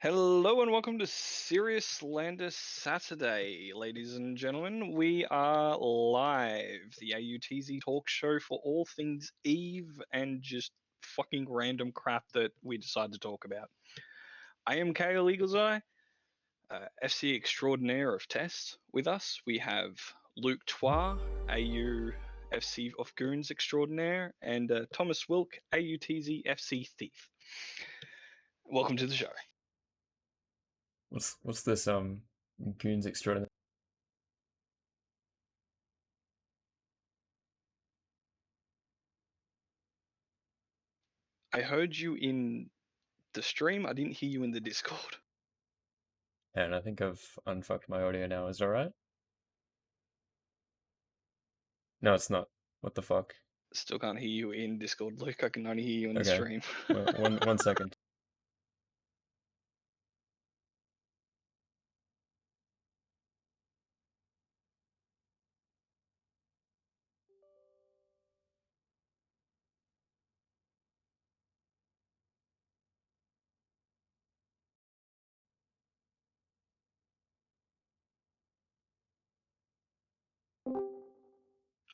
Hello and welcome to Serious Slander Saturday, ladies and gentlemen. We are live, the AUTZ talk show for all things Eve and just fucking random crap that we decide to talk about. I am Kale Eagle's Eye, FC extraordinaire of Test. With us, we have Luke Twa, AU FC of Goons extraordinaire, and Thomas Wilk, AUTZ FC Thief. Welcome to the show. What's this Goons extraordinary? I heard you in the stream. I didn't hear you in the Discord. And I think I've unfucked my audio now. Is that right? No, it's not. What the fuck? Still can't hear you in Discord, Luke. I can only hear you in the Okay. stream. One second.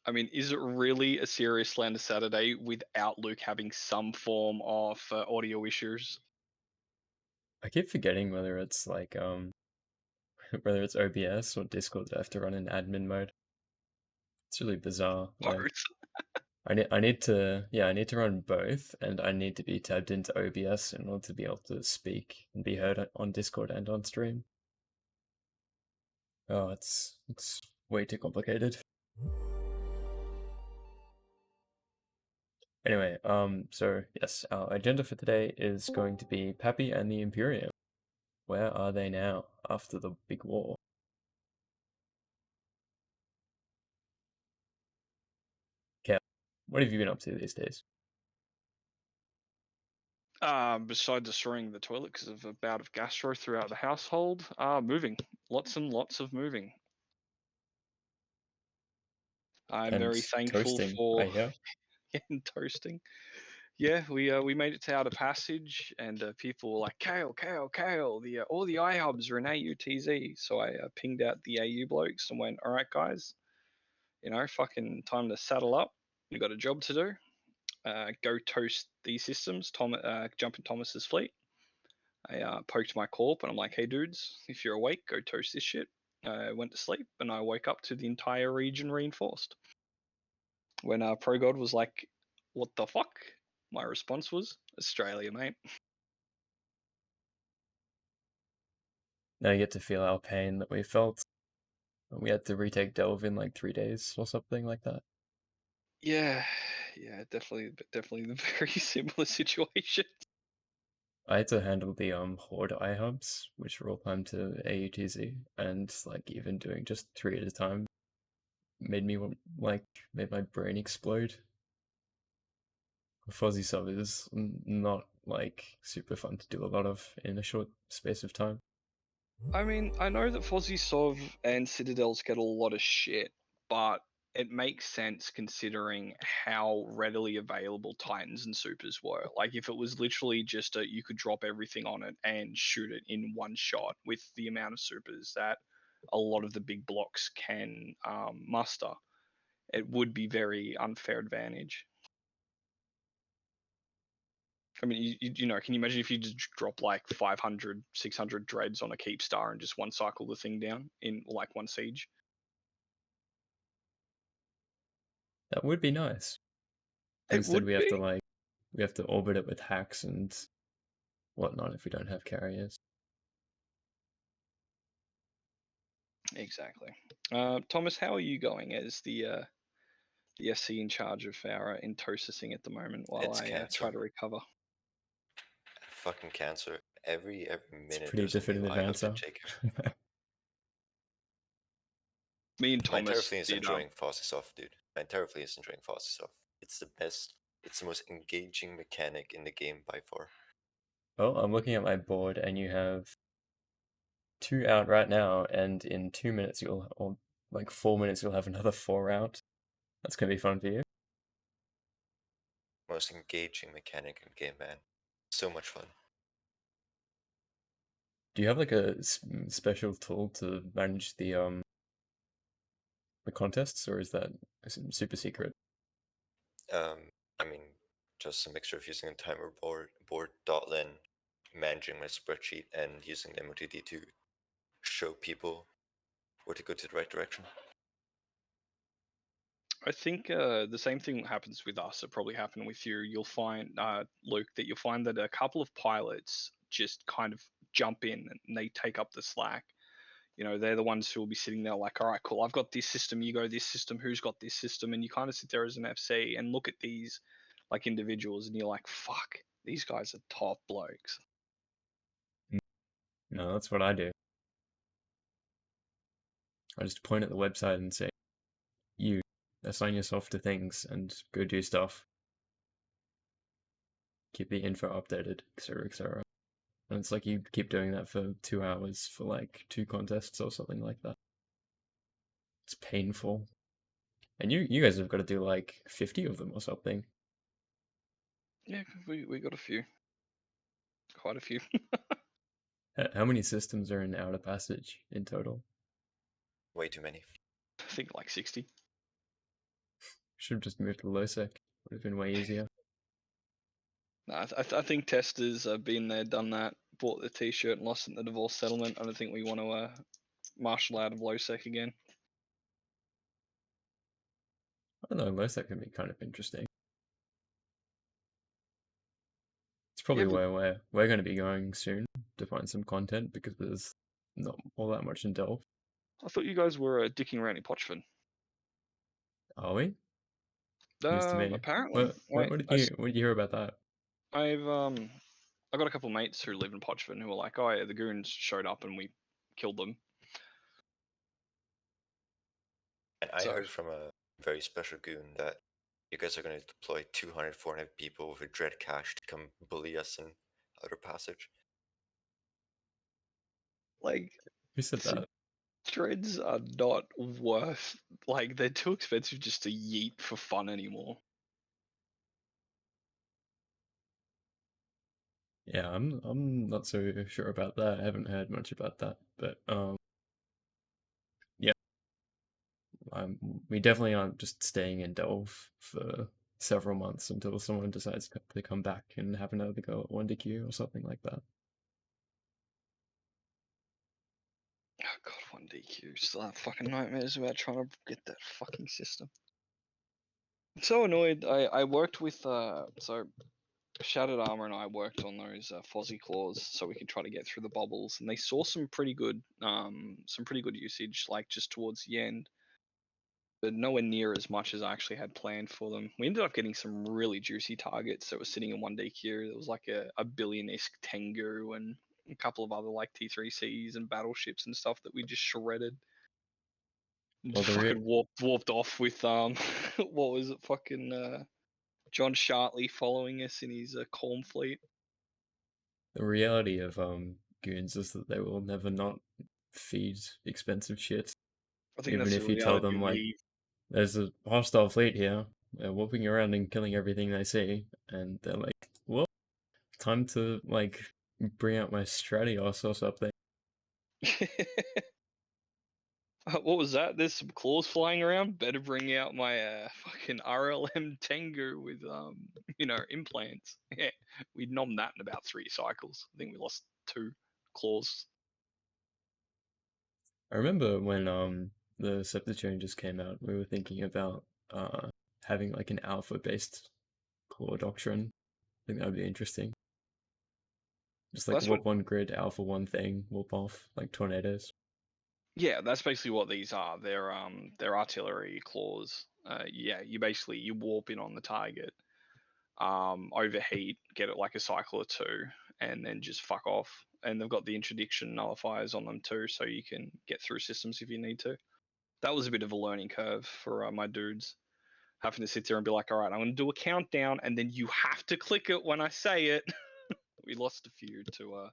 I mean, is it really a serious Slander Saturday without Luke having some form of audio issues? I keep forgetting whether it's like whether it's OBS or Discord that I have to run in admin mode. It's really bizarre. Like Both. I need to run both, and I need to be tabbed into OBS in order to be able to speak and be heard on Discord and on stream. Oh, it's way too complicated. Anyway, so yes, our agenda for today is going to be Papi and the Imperium. Where are they now after the big war? Kel, what have you been up to these days? Besides destroying the toilet because of a bout of gastro throughout the household, moving. Lots and lots of moving. I'm And very thankful toasting, for I hear. toasting. Yeah, we made it to Outer Passage, and people were like, "Kale, Kale, Kale! All the iHubs are in AUTZ." So I pinged out the AU blokes and went, "All right, guys, fucking time to saddle up. We got a job to do. Go toast these systems. Jump in Thomas's fleet." I poked my corp, and I'm like, "Hey, dudes, if you're awake, go toast this shit." I went to sleep, and I woke up to the entire region reinforced. When ProGod was like, "What the fuck?" My response was, "Australia, mate." Now you get to feel our pain that we felt. We had to retake Delve in like 3 days or something like that. Yeah, definitely the very similar situation. I had to handle the Horde iHubs, which were all timed to AUTZ, and like even doing just 3 at a time made me made my brain explode. Fuzzy sub is not like super fun to do a lot of in a short space of time. I mean, I know that Fozzie Sov and Citadels get a lot of shit, but it makes sense considering how readily available Titans and Supers were. Like, if it was literally just you could drop everything on it and shoot it in one shot with the amount of Supers that a lot of the big blocks can muster, it would be very unfair advantage. I mean, can you imagine if you just drop like 500, 600 dreads on a keep star and just one cycle the thing down in like one siege? That would be nice. But It instead would be. we have to orbit it with hacks and whatnot if we don't have carriers. Exactly. Thomas, how are you going as the SC in charge of our intosising at the moment while It's I try cancer. to recover? Fucking cancer. Every It's a minute pretty there's a new definitive IHUB to answer. take. Me and My entire Thomas fleet is did. enjoying Faucet off, dude. My entire fleet is enjoying Faucet off. It's the best. It's the most engaging mechanic in the game by far. Well, I'm looking at my board and you have 2 out right now, and in 2 minutes or like 4 minutes you'll have another 4 out. That's gonna be fun for you. Most engaging mechanic in the game, man. So much fun. Do you have like a special tool to manage the contests, or is that super secret? I mean, just a mixture of using a timer board.len, managing my spreadsheet, and using the MOTD to show people where to go to the right direction. I think the same thing happens with us. It probably happened with you. You'll find, Luke, that you'll find that a couple of pilots just kind of jump in and they take up the slack. You know, they're the ones who will be sitting there like, all right, cool, I've got this system, you go this system, who's got this system? And you kind of sit there as an FC and look at these like individuals and you're like, fuck, these guys are top blokes. No, that's what I do. I just point at the website and say, you assign yourself to things and go do stuff. Keep the info updated, etc., etc. And it's like you keep doing that for 2 hours for like 2 contests or something like that. It's painful. And you guys have got to do like 50 of them or something. Yeah, we got a few. Quite a few. How many systems are in Outer Passage in total? Way too many. I think like 60. Should have just moved to Losec. Would have been way easier. No, I think testers have been there, done that, bought the t-shirt and lost it in the divorce settlement. I don't think we want to martial out of Losec again. I don't know, Losec can be kind of interesting. It's probably Yeah, but where we're going to be going soon to find some content because there's not all that much in Delve. I thought you guys were dicking around in Pochven. Are we? News to me. Apparently, What did you hear about that? I got a couple of mates who live in Pochven who were like, oh yeah, the goons showed up and we killed them. And I So heard from a very special goon that you guys are going to deploy 200, 400 people with a dread cache to come bully us in Outer Passage. like, Who said that? dreads are not worth, like, they're too expensive just to yeet for fun anymore. Yeah, I'm not so sure about that. I haven't heard much about that, but yeah, we definitely aren't just staying in Delve for several months until someone decides to come back and have another go at 1DQ or something like that. Oh god, 1DQ. Still have fucking nightmares about trying to get that fucking system. I'm so annoyed. I worked with so Shattered Armor and I worked on those Fozzie claws so we could try to get through the bubbles, and they saw some pretty good usage like just towards the end, but nowhere near as much as I actually had planned for them. We ended up getting some really juicy targets that were sitting in 1DQ. There was like a billion-esque Tengu and a couple of other like T3Cs and battleships and stuff that we just shredded. Well, Fucking warped off with what was it, fucking John Shartley following us in his Calm fleet. the reality of goons is that they will never not feed expensive shit. I think Even that's the if you tell reality them of like the. there's a hostile fleet here, they're whooping around and killing everything they see, and they're like, well, time to like bring out my Stratios or something. What was that? There's some claws flying around. Better bring out my fucking RLM Tengu with implants. Yeah, we nommed that in about 3 cycles. I think we lost 2 claws. I remember when the scepter changes came out, we were thinking about having like an alpha based core doctrine. I think that would be interesting. Just like That's what. whoop one grid, alpha one thing, whoop off like tornadoes. Yeah, that's basically what these are. They're artillery claws. Yeah, you warp in on the target, overheat, get it like a cycle or 2, and then just fuck off. And they've got the interdiction nullifiers on them too, so you can get through systems if you need to. That was a bit of a learning curve for my dudes, having to sit there and be like, all right, I'm going to do a countdown, and then you have to click it when I say it. We lost a few to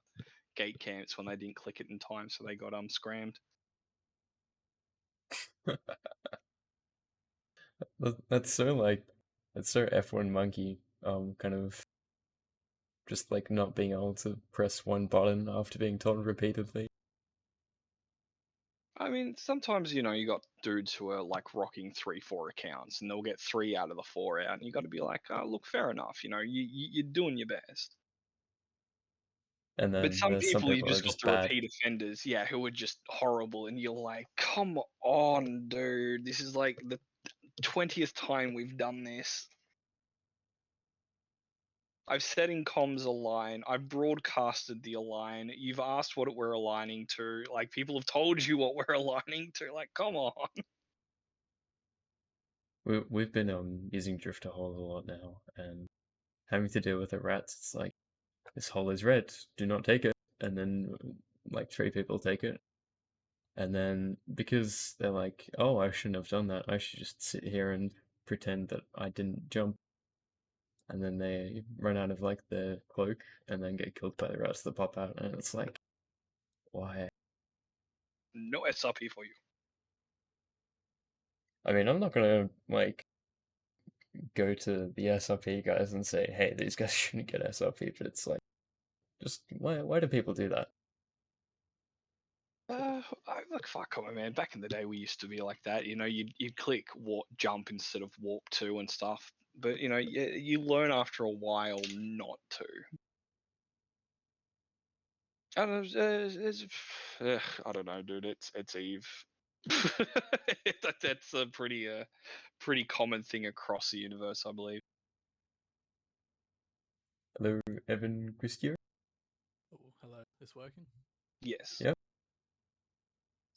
gate camps when they didn't click it in time, so they got scrammed. That's so like that's so F1 monkey kind of Just like not being able to press one button after being told repeatedly. I mean, sometimes you got dudes who are like rocking 3, 4 accounts, and they'll get 3 out of the 4 out, and you got to be like, oh, look, fair enough. You're doing your best. And But then some there's some people you people who are just got just the bad. repeat offenders, yeah, who are just horrible, and you're like, come on, dude, this is like the 20th time we've done this. I've set in comms align. I've broadcasted the align. You've asked what we're aligning to. Like, people have told you what we're aligning to. Like, come on. We've been using Drifter Hole a lot now, and having to deal with the rats. It's like, this hole is red, do not take it. And then like 3 people take it. And then because they're like, oh, I shouldn't have done that, I should just sit here and pretend that I didn't jump. And then they run out of like the cloak and then get killed by the rats that pop out. And it's like, why? No SRP for you. I mean, I'm not gonna like go to the SRP guys and say, hey, these guys shouldn't get SRP, but it's like, just why do people do that? Look, fuck on, man. Back in the day, we used to be like that. You'd click warp jump instead of warp 2 and stuff. But you learn after a while not to. I don't know, I don't know, dude. It's Eve. That's a pretty common thing across the universe, I believe. Hello, Evan Christier? Oh, hello. This working? Yes. Yep.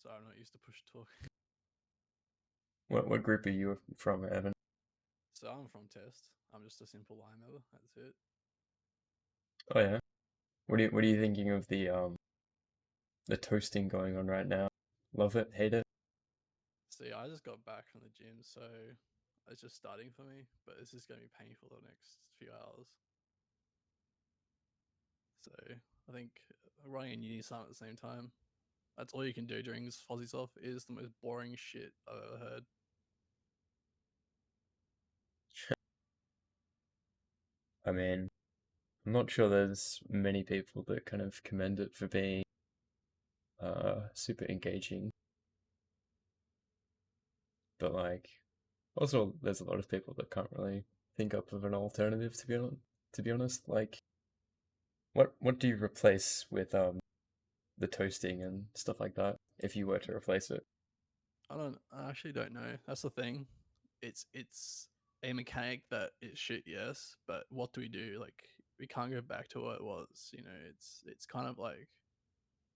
Sorry, I'm not used to push talk. What group are you from, Evan? So I'm from Test. I'm just a simple line member. That's it. Oh yeah. What are you thinking of the toasting going on right now? Love it, hate it? See, I just got back from the gym, so it's just starting for me. But this is going to be painful the next few hours. So I think running and uni summit at the same time. That's all you can do during this Fozzy off is the most boring shit I've ever heard. I mean, I'm not sure there's many people that kind of commend it for being super engaging. But like, also there's a lot of people that can't really think up of an alternative to be honest. Like, what do you replace with the toasting and stuff like that if you were to replace it? I actually don't know. That's the thing. It's a mechanic that is shit, yes, but what do we do? Like we can't go back to what it was. It's kind of like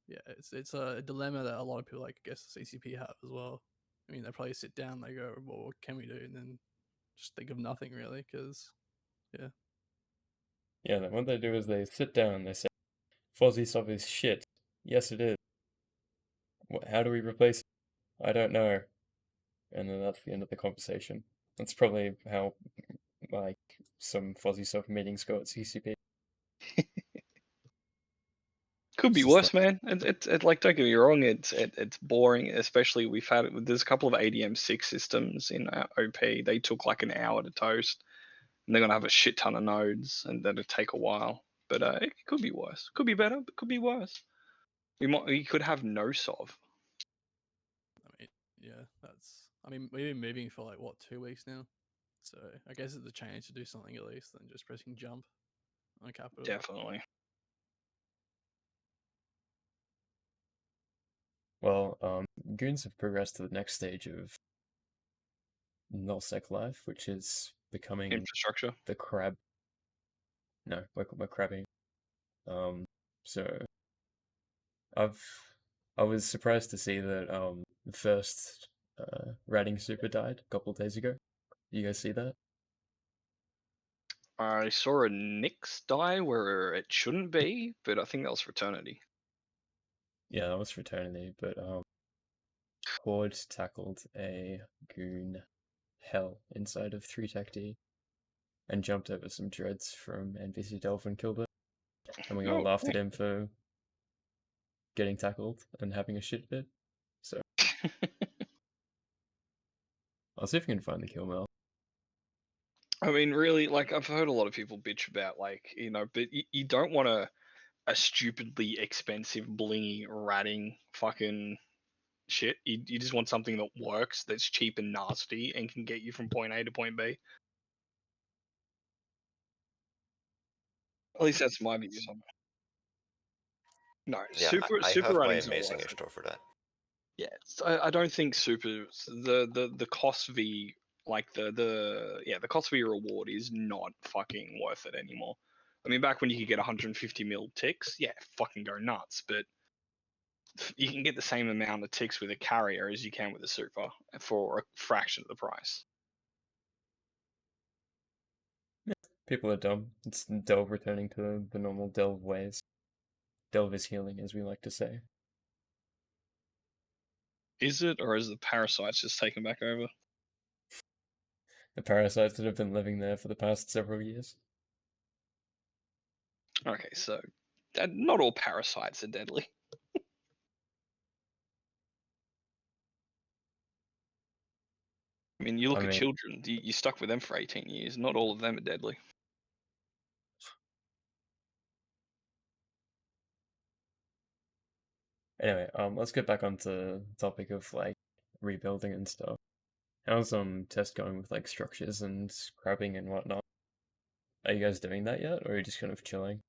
it's a dilemma that a lot of people like I guess the CCP have as well. I mean, they probably sit down, they go, well, what can we do, and then just think of nothing really, because yeah. Yeah, then what they do is they sit down, they say, Fozzy stuff is shit. Yes, it is. How do we replace it? I don't know. And then that's the end of the conversation. That's probably how, like, some Fozzy stuff meetings go at CCP. Could be It's just worse, man. It's like, don't get me wrong. It's boring, especially there's a couple of ADM6 systems in OP. They took like an hour to toast, and they're gonna have a shit ton of nodes, and that'll take a while. But it could be worse. Could be better, but could be worse. We could have no sov. I mean, yeah, I mean, we've been moving for like what 2 weeks now, so I guess it's a change to do something at least than just pressing jump on capital. Definitely. Well, goons have progressed to the next stage of nullsec life, which is becoming Infrastructure. the crab. No, we're crabbing. So I've I was surprised to see that the first ratting super died a couple of days ago. You guys see that? I saw a Nyx die where it shouldn't be, but I think that was Fraternity. Yeah, that was fraternity, but Horde tackled a goon hell inside of 3 Tech D and jumped over some dreads from NPC Delph and killed it. And we all laughed at him for getting tackled and having a shit bit. So I'll see if I can find the kill mail. I mean, really, like I've heard a lot of people bitch about like but you don't want a stupidly expensive blingy ratting fucking shit. You just want something that works, that's cheap and nasty, and can get you from point A to point B. At least that's my views on it. No, Yeah, I super have my ratting's not amazing worth it. store for that. Yeah, I don't think the cost v like the cost v reward is not fucking worth it anymore. I mean, back when you could get 150 mil ticks, yeah, fucking go nuts. But you can get the same amount of ticks with a carrier as you can with a super for a fraction of the price. People are dumb. It's Delve returning to the normal Delve ways. Delve is healing, as we like to say. Is it, or is the parasites just taken back over? The parasites that have been living there for the past several years. Okay, so not all parasites are deadly. I mean, you look at children. You stuck with them for 18 years. Not all of them are deadly. Anyway, let's get back onto the topic of like rebuilding and stuff. How's test going with like structures and scrapping and whatnot? Are you guys doing that yet, or are you just kind of chilling?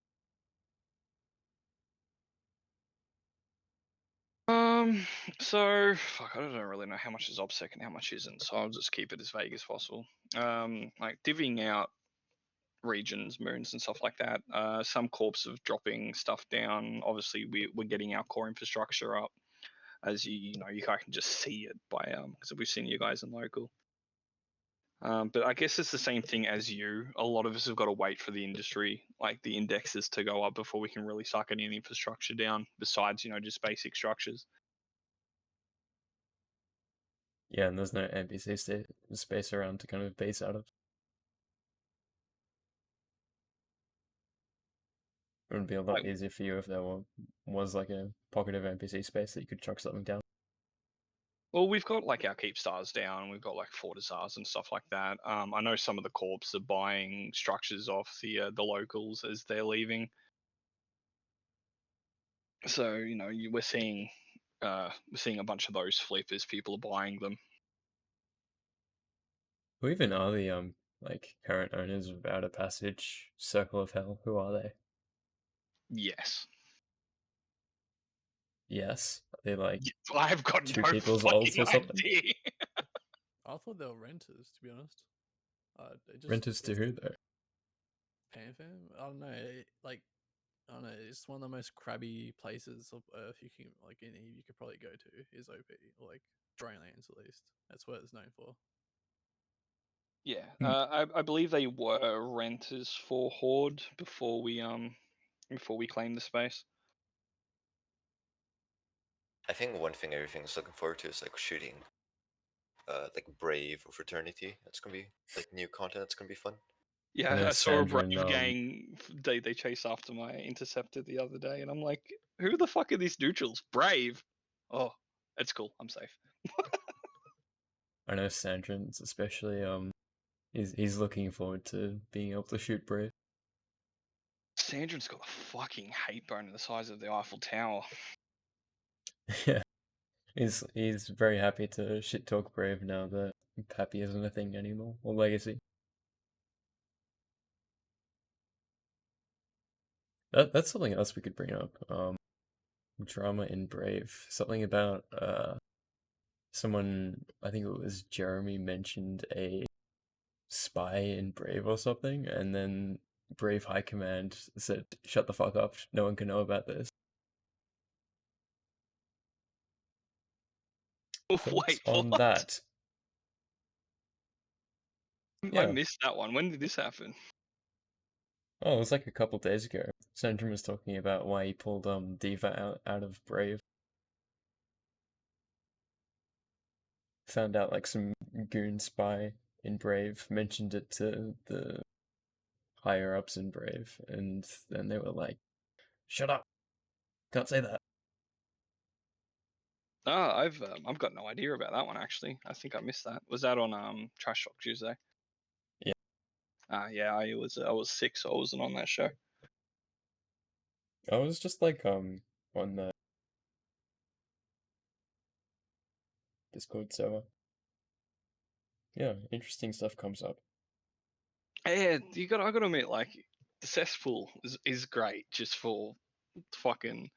So fuck, I don't really know how much is OBSEC and how much isn't, so I'll just keep it as vague as possible. Like divvying out regions, moons, and stuff like that. Some corps of dropping stuff down. Obviously, we're getting our core infrastructure up, as you know, you guys can just see it by because we've seen you guys in local. But I guess it's the same thing as you. A lot of us have got to wait for the industry, like the indexes, to go up before we can really start getting infrastructure down. Besides, just basic structures. Yeah, and there's no NPC space around to kind of base out of. It would be a lot easier for you if there was like a pocket of NPC space that you could chuck something down. Well, we've got like our keep stars down. We've got like Fortizars and stuff like that. I know some of the corps are buying structures off the locals as they're leaving. So we're seeing a bunch of those flip as people are buying them. Who even are the like current owners of Outer Passage, Circle of Hell? Who are they? Yes. Yes, are they like I've got two no people's fucking alts or something? idea. I thought they were renters, to be honest. Renters to who though? PanFam? I don't know. I don't know. It's one of the most crabby places of Earth you can you could probably go to is OP, or like Dragonlands at least. That's what it's known for. Yeah, I believe they were renters for Horde before we claimed the space. I think one thing everything's looking forward to is like shooting like Brave or Fraternity. That's gonna be like new content. That's gonna be fun. Yeah, I saw a Sandra Brave gang. They chased after my interceptor the other day, and I'm like, who the fuck are these neutrals? Brave. Oh, it's cool. I'm safe. I know Sandrin's especially he's looking forward to being able to shoot Brave. Sandrin's got a fucking hate bone the size of the Eiffel Tower. Yeah. He's very happy to shit talk Brave now that Papi isn't a thing anymore, or Legacy. That's something else we could bring up. Drama in Brave. Something about someone, I think it was Jeremy, mentioned a spy in Brave or something, and then Brave High Command said, "Shut the fuck up! No one can know about this." Wait, on what? that? I missed that one. When did this happen? Oh, it was like a couple days ago. Sandra was talking about why he pulled Diva out of Brave. Found out like some goon spy in Brave mentioned it to the higher ups in Brave, and then they were like, "Shut up! Can't say that." I've got no idea about that one actually. I think I missed that. Was that on Trash Talk Tuesday? Yeah. Yeah, I was sick, so I wasn't on that show. I was just like on the Discord server. Yeah, interesting stuff comes up. Yeah, I gotta admit, like the cesspool is great just for fucking.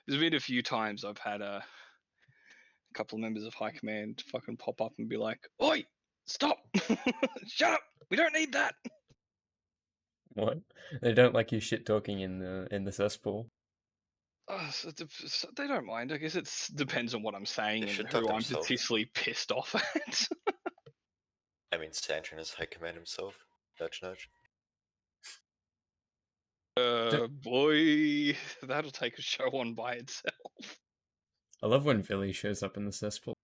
There's been a few times I've had a couple of members of high command fucking pop up and be like, "Oi, stop! Shut up! We don't need that." What? They don't like you shit talking in the cesspool. So they don't mind. I guess it depends on what I'm saying They and should talk who I'm themselves. particularly pissed off at. I mean, Sandrin is High Command himself. Nudge, nudge. Boy, that'll take a show on by itself. I love when Villy shows up in the cesspool.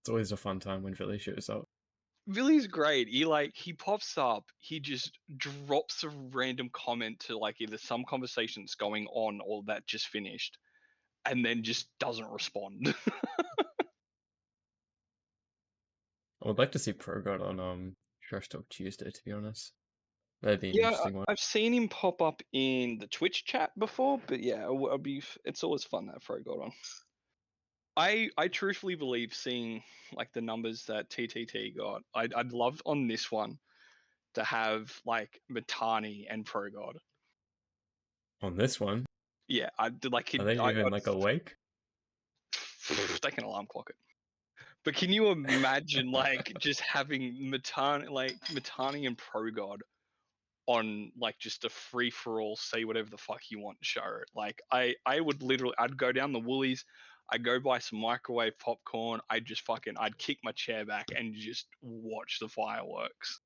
It's always a fun time when Villy shows up. Billy's great. He pops up, he just drops a random comment to like either some conversation that's going on or that just finished, and then just doesn't respond. I would like to see Progrod on Trash Talk Tuesday, to be honest. That'd be an Yeah, interesting one. I've seen him pop up in the Twitch chat before, but yeah, it's always fun to have Frogod on. I truthfully believe seeing like the numbers that TTT got, I'd love on this one to have like Matani and Progod. On this one, Yeah, I did like are they even like awake? they can alarm clock it. But can you imagine like just having Matani and Progod on like just a free for all, say whatever the fuck you want show? Like I would literally I'd go down the Woolies, I'd go buy some microwave popcorn, I'd kick my chair back and just watch the fireworks.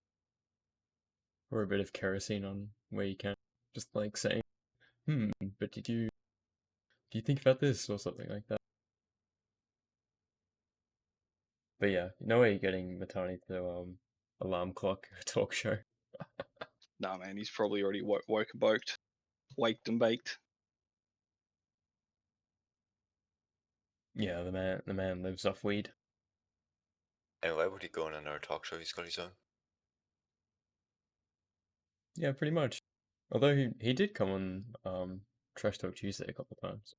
Or a bit of kerosene on where you can. Just like saying, but do you think about this or something like that? But yeah, no way you're getting Matani to alarm clock a talk show. Nah, man, he's probably already waked and baked. Yeah, the man lives off weed. And why would he go on another talk show? He's got his own. Yeah, pretty much. Although he did come on Trash Talk Tuesday a couple times.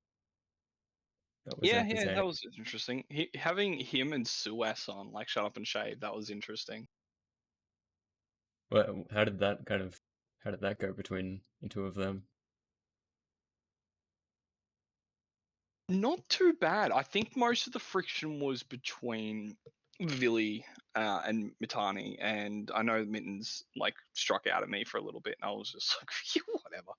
That was Yeah, entertaining. that was interesting. Having him and Suez on, like Shut Up and Shave, that was interesting. Well, how did that go between the two of them? Not too bad. I think most of the friction was between Villy and Mitani, and I know Mittens like struck out at me for a little bit, and I was just like, whatever.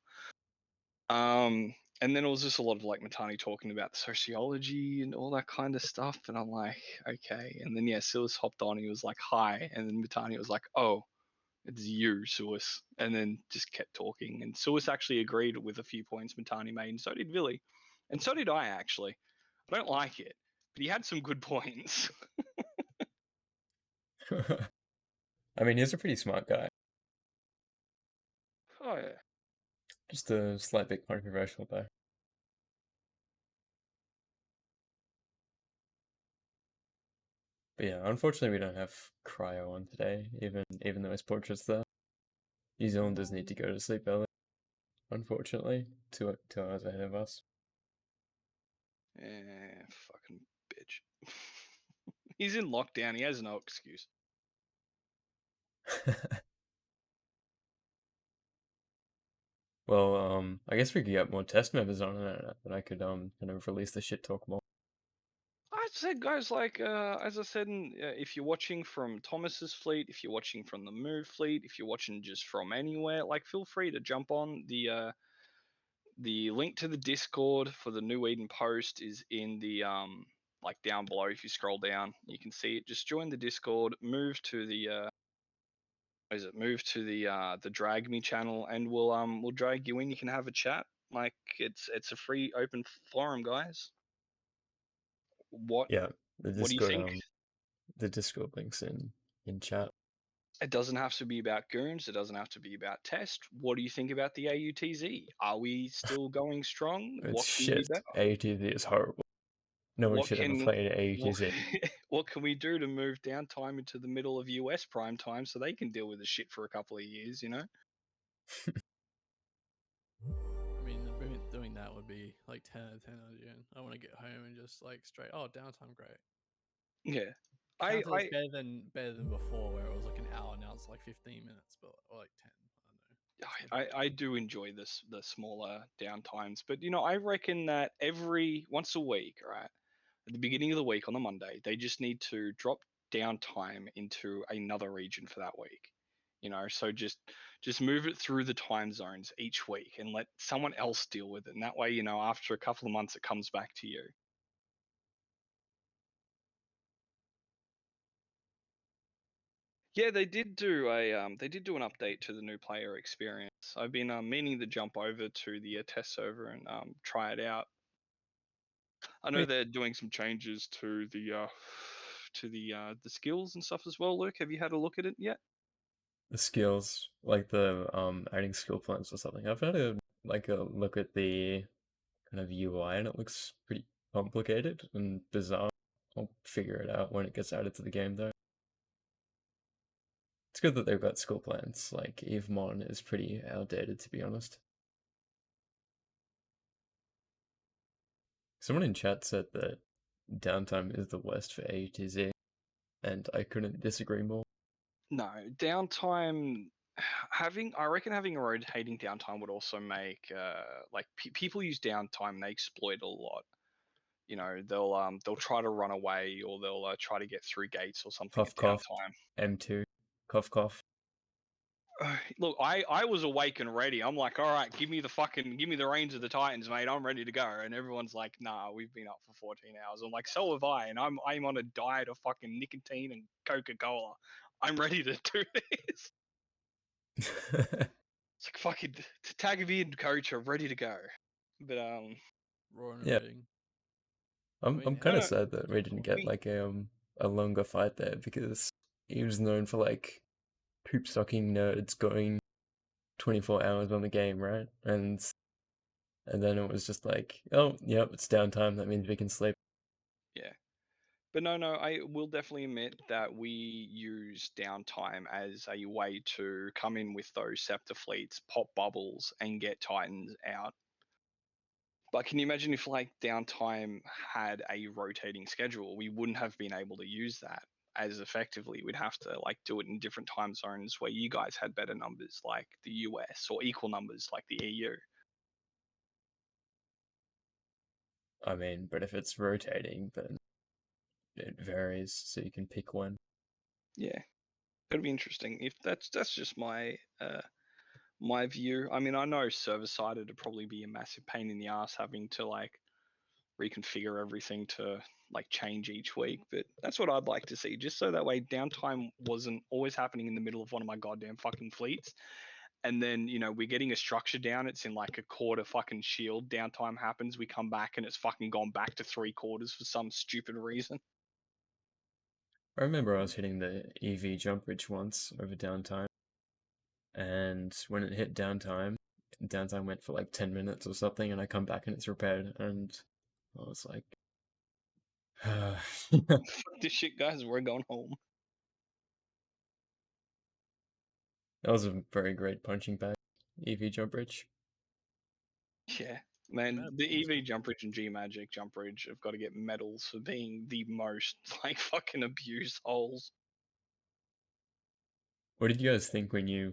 And then it was just a lot of like Matani talking about the sociology and all that kind of stuff, and I'm like, okay. And then yeah, Silas hopped on. He was like, hi, and then Matani was like, oh, it's you, Suis, and then just kept talking. And Suis actually agreed with a few points Matani made, and so did Villy, and so did I actually. I don't like it, but he had some good points. I mean, he's a pretty smart guy. Oh yeah. Just a slight bit controversial though. But yeah, unfortunately we don't have Cryo on today, even though his portrait's there. New Zealanders need to go to sleep early. Unfortunately, 2 hours ahead of us. Fucking bitch. He's in lockdown. He has no excuse. Well, I guess we could get more test members on it, and I could kind of release the shit talk more. I said, guys, like as I said, if you're watching from Thomas's fleet, if you're watching from the Move fleet, if you're watching just from anywhere, like feel free to jump on the link to the Discord for the New Eden post is in the like down below. If you scroll down, you can see it. Just join the Discord, move to the the Drag Me channel, and we'll drag you in. You can have a chat. Like it's a free open forum, guys. What Yeah, the what do you Discord think? the Discord links in chat. It doesn't have to be about goons. It doesn't have to be about test. What do you think about the AUTZ? Are we still going strong? It's What can be shit. better? AUTV is horrible. No one What should ever can play an what, AUTZ. what can we do to move downtime into the middle of US prime time so they can deal with the shit for a couple of years? You know. I mean, doing that would be like 10 out of 10 out of 10. I want to get home and just like straight, oh, downtime, great. Yeah. Counted I it's better than before, where it was like an hour. Now it's like 15 minutes, but or like 10. I don't know. I do enjoy the smaller downtimes, but I reckon that every once a week, right, at the beginning of the week on the Monday, they just need to drop downtime into another region for that week. So just move it through the time zones each week and let someone else deal with it. And that way, after a couple of months, it comes back to you. Yeah, they did do an update to the new player experience. I've been meaning to jump over to the test server and try it out. I know Wait. they're doing some changes to the skills and stuff as well. Luke, have you had a look at it yet? The skills, like the adding skill points or something. I've had a look at the kind of UI and it looks pretty complicated and bizarre. I'll figure it out when it gets added to the game though. It's good that they've got skill plans. Like Evemon is pretty outdated to be honest. Someone in chat said that downtime is the worst for AUTZ, and I couldn't disagree more. No, downtime. I reckon having a rotating downtime would also make like people use downtime and they exploit it a lot. They'll try to run away or they'll try to get through gates or something Cough at cough. downtime. M2. Cough cough. Look, I was awake and ready. I'm like, all right, give me the reins of the Titans, mate. I'm ready to go. And everyone's like, nah, we've been up for 14 hours. I'm like, so have I. And I'm on a diet of fucking nicotine and Coca-Cola. I'm ready to do this. It's like fucking tag me in, coach. I'm ready to go. But Roaring and Yeah. reading. I'm mean, kind of no, sad that we didn't get like a longer fight there because he was known for like poop sucking nerds going 24 hours on the game, right? And then it was just like, oh, yep, it's downtime. That means we can sleep. yeah. But no, I will definitely admit that we use downtime as a way to come in with those scepter fleets, pop bubbles, and get Titans out. But can you imagine if like downtime had a rotating schedule? We wouldn't have been able to use that as effectively. We'd have to like do it in different time zones where you guys had better numbers like the US or equal numbers like the EU. I mean, but if it's rotating, then it varies, so you can pick one. Yeah. It'll be interesting. If that's just my view. I mean, I know server side it'd probably be a massive pain in the ass having to like reconfigure everything to like change each week, but that's what I'd like to see, just so that way downtime wasn't always happening in the middle of one of my goddamn fucking fleets. And then, we're getting a structure down, it's in like a quarter fucking shield, downtime happens, we come back and it's fucking gone back to 3/4 for some stupid reason. I remember I was hitting the EV jump bridge once over downtime, and when it hit downtime went for like 10 minutes or something, and I come back and it's repaired, and I was like, Fuck this shit, guys, we're going home. that was a very great punching bag, EV jump bridge. Yeah, man, amount of the pings EV jump bridge and G Magic jump bridge have got to get medals for being the most like fucking abused holes. What did you guys think when you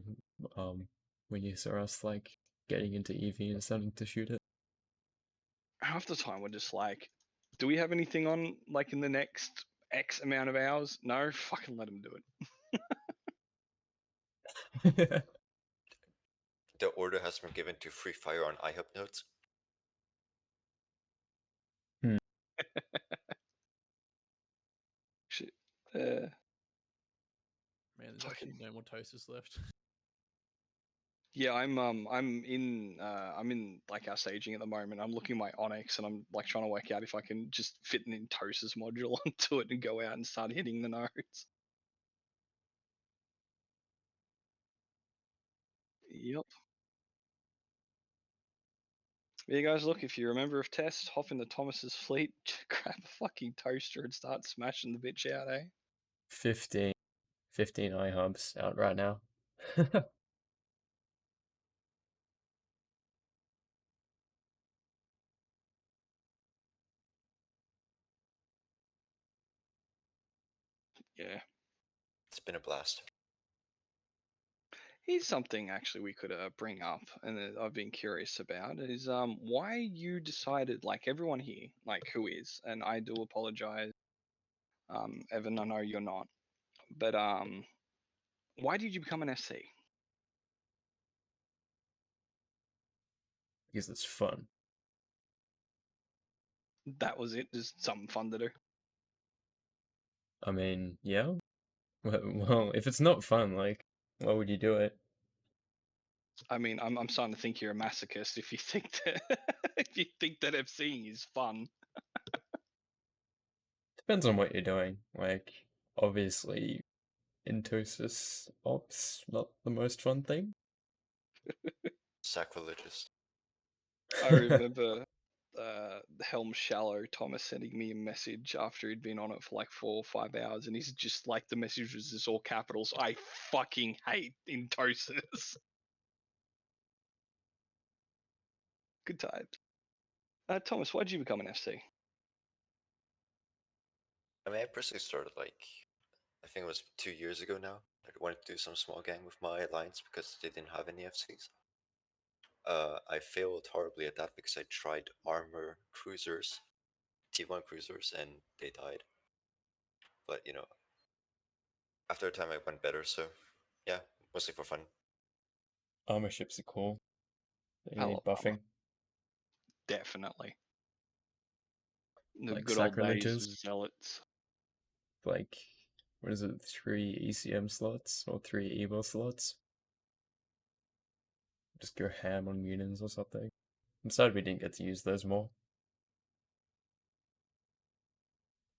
saw us like getting into EV and starting to shoot it? Half the time we're just like, do we have anything on like in the next X amount of hours? No, fucking let them do it. The order has been given to free fire on IHUB nodes. Shit. Man, there's Fucking actually no more toasters left. yeah, I'm in like our staging at the moment. I'm looking at my Onyx and I'm like trying to work out if I can just fit an Intosis module onto it and go out and start hitting the nodes. Yep. Yeah, guys, look, if you're a member of Test, hop into Thomas's fleet, grab a fucking toaster and start smashing the bitch out, eh? 15 iHubs out right now. Yeah. It's been a blast. Here's something actually we could bring up, and that I've been curious about is why you decided, like everyone here, like who is, and I do apologize, Evan, I know you're not, but why did you become an SC? Because it's fun. That was it, just something fun to do. I mean, yeah. Well, if it's not fun, like, why would you do it? I mean, I'm starting to think you're a masochist if you think that if you think that FCing is fun. Depends on what you're doing. Like, obviously, Intosis Ops, not the most fun thing. Sacrilegious. I remember Helm Shallow Thomas sending me a message after he'd been on it for like 4 or 5 hours, and he's just like, the message was just all capitals. I fucking hate Intosis. Good times. Thomas, why'd you become an FC? I mean, I personally started like, I think it was 2 years ago now. I wanted to do some small gang with my alliance because they didn't have any FCs. I failed horribly at that because I tried armor cruisers, T1 cruisers, and they died. But you know, after a time I went better, so yeah, mostly for fun. Armor ships are cool. They I need love armor. buffing. Definitely. The Like good old days sacrileges. of zealots. Like, what is it, 3 ECM slots or 3 Evo slots? Just go ham on Munins or something. I'm sad we didn't get to use those more.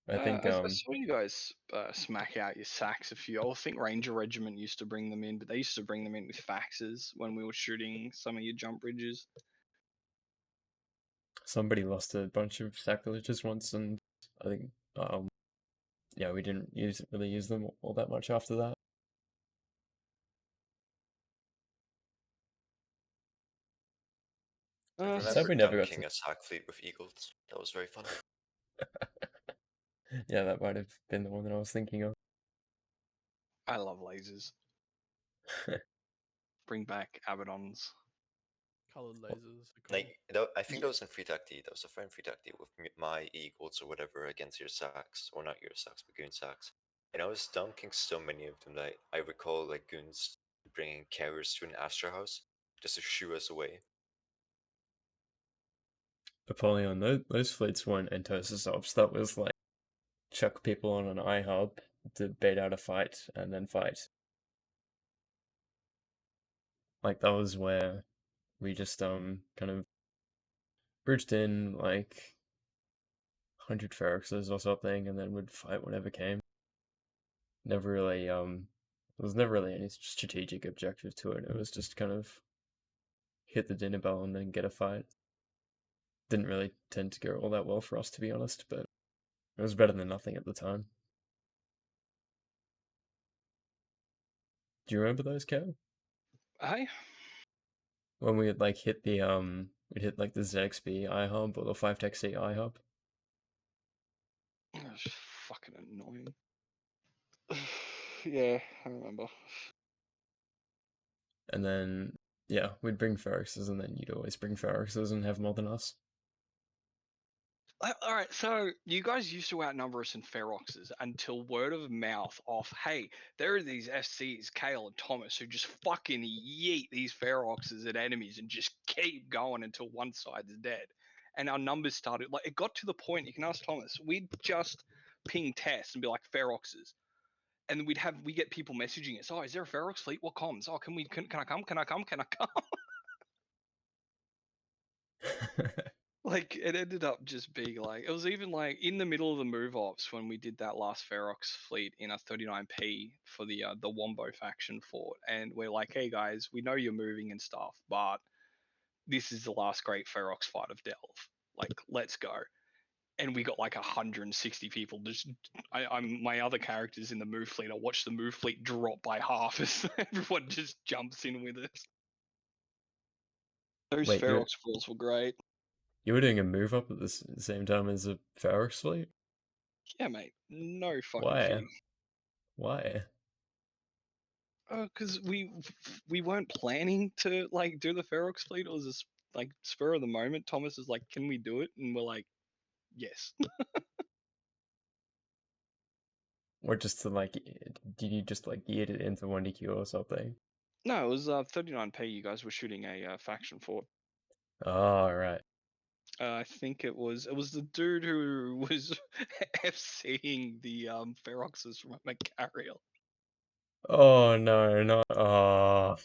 I think, I saw you guys smack out your sacks a few. I think Ranger Regiment used to bring them in, but they used to bring them in with faxes when we were shooting some of your jump bridges. somebody lost a bunch of sacrileges once, and I think, yeah, we didn't really use them all that much after that. I Uh, Sad remember we never got dunking to. a sack fleet with eagles. That was very fun. Yeah, that might have been the one that I was thinking of. I love lasers. Bring back Abaddons. Colored lasers are cool. Like, I think that was in Free Tacti. That was a friend Free Tacti with my eagles or whatever against your sacks, or not your sacks, but goon sacks. And I was dunking so many of them that I recall like goons bringing carriers to an Astra house just to shoo us away. Apollyon, those fleets weren't Entosis ops. That was like chuck people on an iHub to bait out a fight and then fight. Like that was where we just kind of bridged in like 100 Feroxes or something and then would fight whatever came. Never really there was never really any strategic objective to it. It was just kind of hit the dinner bell and then get a fight. Didn't really tend to go all that well for us, to be honest, but it was better than nothing at the time. Do you remember those, Kel? Hey, When we would like hit the we'd hit like the ZXB iHub or the 5TechC iHub. that's fucking annoying. Yeah, I remember. And then yeah, we'd bring Feroxes and then you'd always bring Feroxes and have more than us. All right, so you guys used to outnumber us in Feroxes until word of mouth off, hey, there are these FCs, Kale and Thomas, who just fucking yeet these Feroxes at enemies and just keep going until one side's dead. And our numbers started, like, it got to the point, you can ask Thomas, we'd just ping tests and be like, Feroxes. And then we get people messaging us, oh, is there a Ferox fleet? What comms? Oh, can I come? Can I come? Can I come? Like, it ended up just being like, it was even like in the middle of the move ops when we did that last Ferox fleet in a 39p for the Wombo faction fort, and we're like, hey guys, we know you're moving and stuff, but this is the last great Ferox fight of Delve. Like, let's go. And we got like 160 people. Just, I'm my other characters in the move fleet. I watched the move fleet drop by half as everyone just jumps in with us. Those Wait, Ferox falls were great. you were doing a move up at the same time as a Ferox fleet? Yeah, mate. No fucking Why? kidding. Why? Because we weren't planning to like do the Ferox fleet. It was just like spur of the moment. Thomas is like, "Can we do it?" And we're like, "Yes." Or just to like, did you just like eat it into 1DQ or something? No, it was 39p. You guys were shooting a faction fort. Oh, right. I think it was the dude who was FCing the Feroxes from Macariel. Oh no, no. Oh.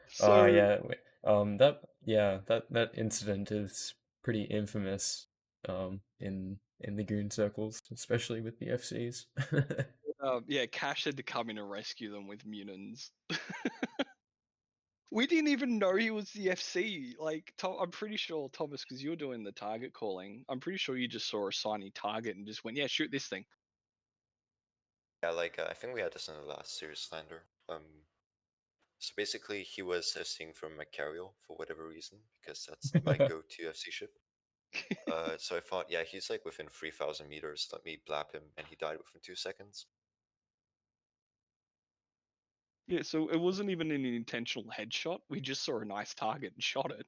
So Yeah. That incident is pretty infamous. In the goon circles, especially with the FCs. yeah, Cash had to come in and rescue them with Munins. We didn't even know he was the FC. Like, I'm pretty sure, Thomas, because you're doing the target calling, I'm pretty sure you just saw a shiny target and just went, yeah, shoot this thing. Yeah, like I think we had this in the last series, Slander. So basically, he was SCing from Macariel for whatever reason, because that's my go-to FC ship. So I thought, yeah, he's like within 3,000 meters. Let me blap him, and he died within 2 seconds. Yeah, so it wasn't even an intentional headshot. We just saw a nice target and shot it.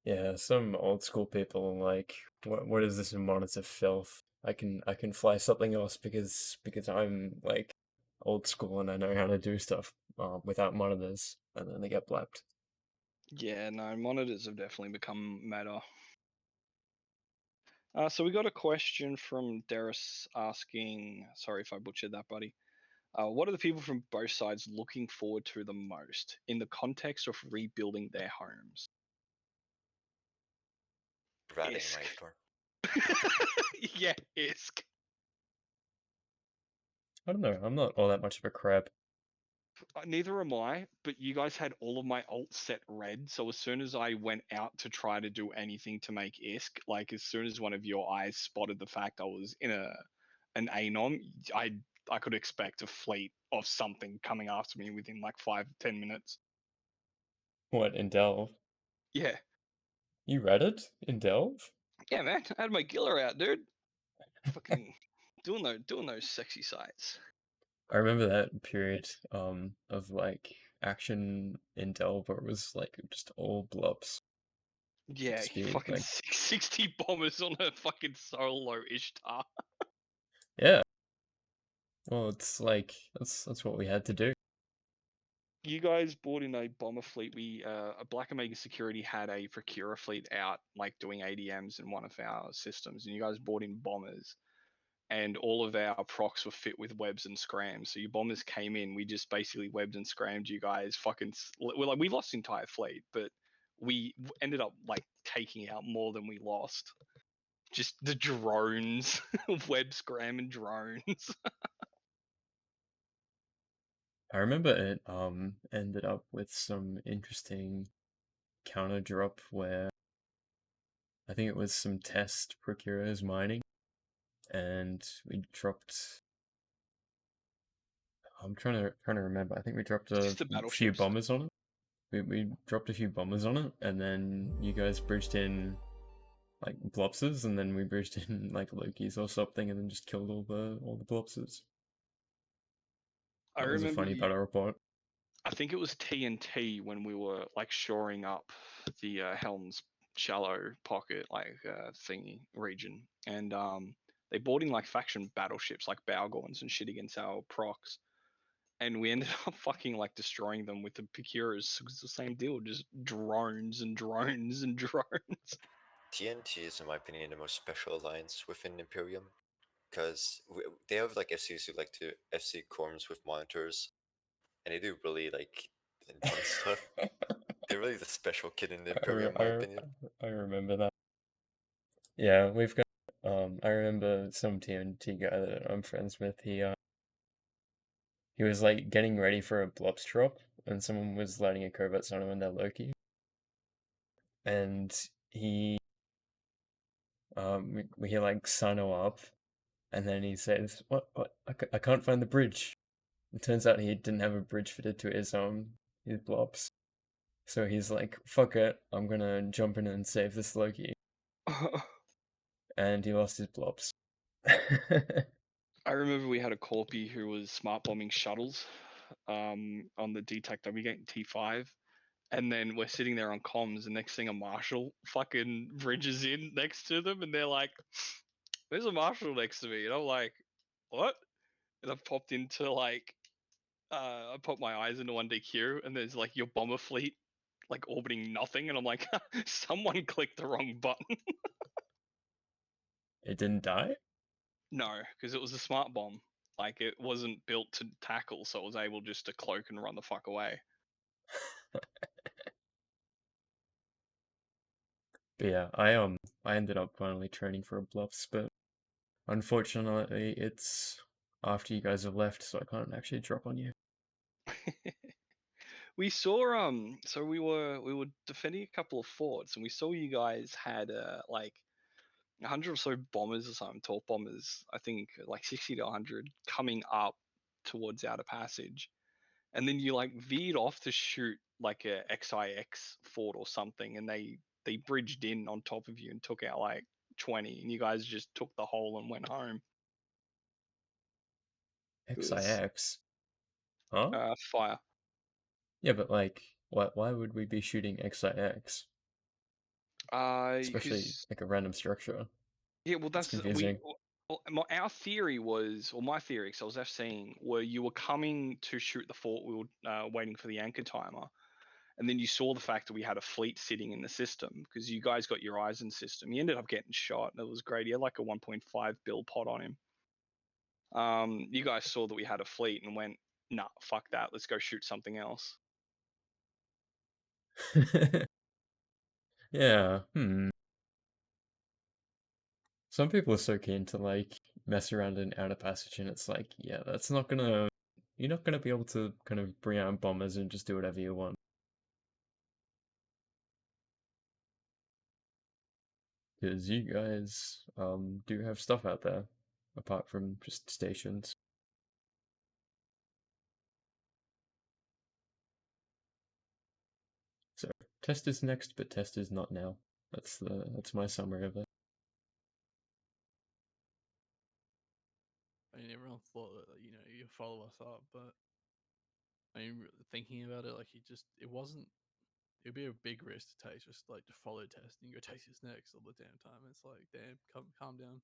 Yeah, some old school people are like, what is this monitor filth? I can fly something else because I'm like old school and I know how to do stuff without monitors, and then they get blapped. Yeah, no, monitors have definitely become meta. So we got a question from Darius asking, sorry if I butchered that, buddy. What are the people from both sides looking forward to the most in the context of rebuilding their homes? Ratting Isk. my Ithor. Yeah, Isk. I don't know. I'm not all that much of a crab. Neither am I, but you guys had all of my alt set red. So as soon as I went out to try to do anything to make Isk, like as soon as one of your eyes spotted the fact I was in an Anon, I could expect a fleet of something coming after me within like 5-10 minutes. What, in Delve? Yeah, You read it in Delve? yeah, man. I had my Giller out, dude. Fucking doing those sexy sights. I remember that period of like action in Delve where it was like just all blobs. Yeah, Just be fucking like, 60 bombers on a fucking solo Ishtar. yeah. Well, it's like that's what we had to do. You guys bought in a bomber fleet. We Black Omega Security had a Procura fleet out, like doing ADMs in one of our systems, and you guys bought in bombers, and all of our procs were fit with webs and scrams. So your bombers came in, we just basically webbed and scrammed you guys. We're like, we lost the entire fleet, but we ended up like taking out more than we lost. Just the drones, web scram and drones. I remember it ended up with some interesting counter drop where I think it was some test Procuros mining, and we dropped. I'm trying to remember. I think we dropped a Just the few battleships. bombers on it. We dropped a few bombers on it, and then you guys bridged in like blopses, and then we bridged in like Lokis or something, and then just killed all the blopses. I That was a remember funny you. battle report. I think it was TNT when we were like shoring up the Helm's shallow pocket like thingy region, and they brought in like faction battleships like Balgorns and shit against our procs, and we ended up fucking like destroying them with the Procuras. It's the same deal, just drones and drones and drones. TNT is, in my opinion, the most special alliance within Imperium, because they have like FCs who like to FC corms with monitors, and they do really like intense stuff. They're really the special kid in the Imperium, in my opinion. I remember that. Yeah, we've got. I remember some TNT guy that I'm friends with. he was like getting ready for a blops drop, and someone was lighting a covert sign on their Loki, and we hear like Sano up, and then he says, "What? I can't find the bridge." It turns out he didn't have a bridge fitted to his blops, so he's like, "Fuck it, I'm gonna jump in and save this Loki," and he lost his blops. I remember we had a corpy who was smart bombing shuttles on the detector. We get T5, and then we're sitting there on comms, and next thing a marshal fucking bridges in next to them, and they're like, "There's a marshal next to me," and I'm like, "What?" And I've popped into like, I put my eyes into 1DQ, and there's like your bomber fleet like orbiting nothing, and I'm like, someone clicked the wrong button. It didn't die? No, because it was a smart bomb. Like it wasn't built to tackle, so it was able just to cloak and run the fuck away. But yeah, I ended up finally training for a bluffs, but unfortunately it's after you guys have left, so I can't actually drop on you. We saw so we were defending a couple of forts, and we saw you guys had like 100 or so bombers or something, tall bombers. I think like 60 to 100 coming up towards Outer Passage, and then you like veered off to shoot like a XIX fort or something, and they bridged in on top of you and took out like 20, and you guys just took the hole and went home. It was XIX? Huh? fire. Yeah, but like, why would we be shooting XIX? Especially Because like a random structure. yeah, well, It's that's we. confusing. Well, our theory was, or my theory, because I was FCing, were you were coming to shoot the fort. We were waiting for the anchor timer, and then you saw the fact that we had a fleet sitting in the system because you guys got your eyes in the system. He ended up getting shot, and it was great. He had like a 1.5 bill pot on him. You guys saw that we had a fleet and went, nah, fuck that. Let's go shoot something else. Yeah, Some people are so keen to like mess around in Outer Passage, and it's like, yeah, you're not gonna be able to kind of bring out bombers and just do whatever you want. Because you guys do have stuff out there, apart from just stations. So test is next, but test is not now. That's my summary of it. I mean, everyone thought that you follow us up, but I mean, thinking about it, like it wasn't. It'd be a big risk to take, just like to follow test and go take his next all the damn time. It's like, damn, calm down.